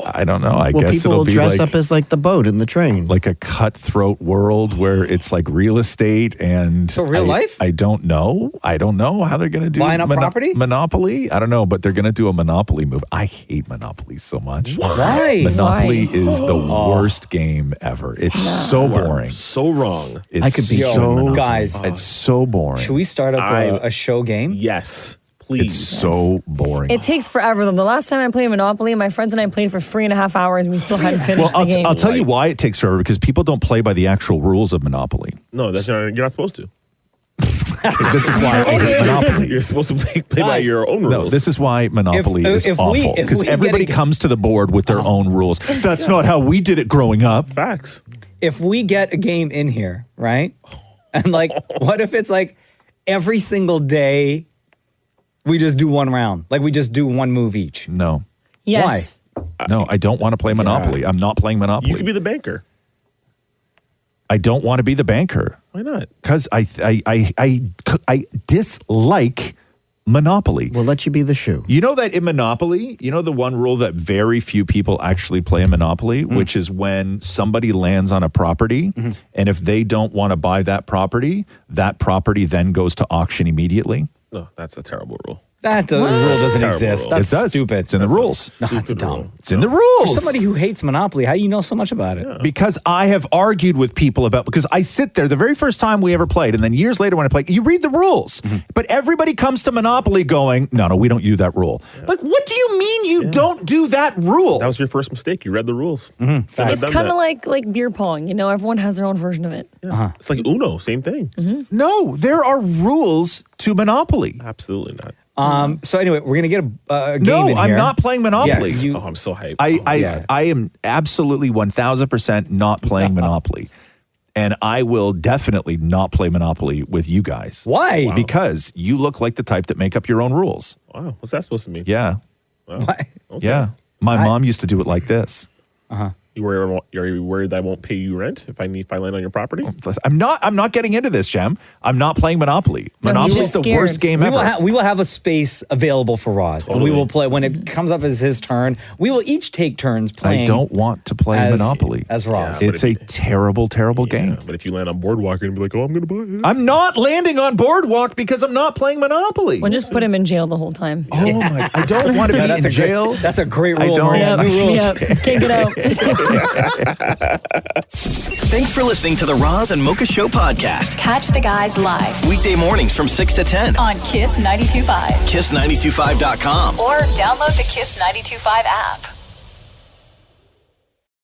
I don't know. I Well, guess people it'll will be dress like, up as like the boat in the train. like a cutthroat world where it's like real estate and So real life? I don't know. I don't know how they're going to do Buying up property? Monopoly. I don't know, but they're going to do a Monopoly movie. I hate Monopoly so much. Why? Monopoly is the worst game ever. It's so boring. So wrong. It's I could be so guys. It's so boring. Should we start up a show game? Yes. Please. It's so boring. It takes forever, though. The last time I played Monopoly, my friends and I played for 3.5 hours and we still hadn't finished the game. I'll tell you why it takes forever, because people don't play by the actual rules of Monopoly. No, you're not supposed to. This is why I hate Monopoly. You're supposed to play by your own rules. No, this is why Monopoly is awful. Because everybody comes to the board with their own rules. That's not how we did it growing up. Facts. If we get a game in here, right? And like, what if it's like every single day we just do one round? Like we just do one move each? No. Yes. Why? No, I don't want to play Monopoly. I'm not playing Monopoly. You could be the banker. I don't want to be the banker. Why not? Because I dislike Monopoly. We'll let you be the shoe. You know that in Monopoly, you know the one rule that very few people actually play in Monopoly, which is when somebody lands on a property, and if they don't want to buy that property then goes to auction immediately. No, that's a terrible rule. That rule doesn't exist. That's it does. stupid. It's in the rules. No, it's dumb. It's in the rules. For somebody who hates Monopoly, how do you know so much about it? Because I have argued with people because I sit there the very first time we ever played, and then years later when I play, you read the rules. But everybody comes to Monopoly going, no, we don't use that rule. Like, what do you mean you don't do that rule? That was your first mistake. You read the rules. It's kind of like beer pong. You know, everyone has their own version of it. It's like Uno, same thing. No, there are rules to Monopoly. Absolutely not. So anyway, we're gonna get a game in here. I'm not playing Monopoly. Yes, I'm so hyped. I am absolutely 1,000% not playing Monopoly. And I will definitely not play Monopoly with you guys. Why? Wow. Because you look like the type that make up your own rules. Wow. What's that supposed to mean? Yeah. Wow. Why? Okay. Yeah. My mom used to do it like this. Are you worried that I won't pay you rent if I land on your property? I'm not getting into this, Shem. I'm not playing Monopoly. Monopoly's the worst game ever. We will have a space available for Roz, and we will play when it comes up as his turn. We will each take turns playing. I don't want to play Monopoly as Roz. It's a terrible, terrible game. But if you land on Boardwalk, you're going to be like, I'm going to buy it. I'm not landing on Boardwalk because I'm not playing Monopoly. Well, just put him in jail the whole time. Oh my! I don't want to be in jail. That's a great rule. I don't. Yep, can't get out. Thanks for listening to the Roz and Mocha Show podcast. Catch the guys live Weekday mornings from 6 to 10 on Kiss 92.5. KISS925.com. Or download the Kiss 92.5 app.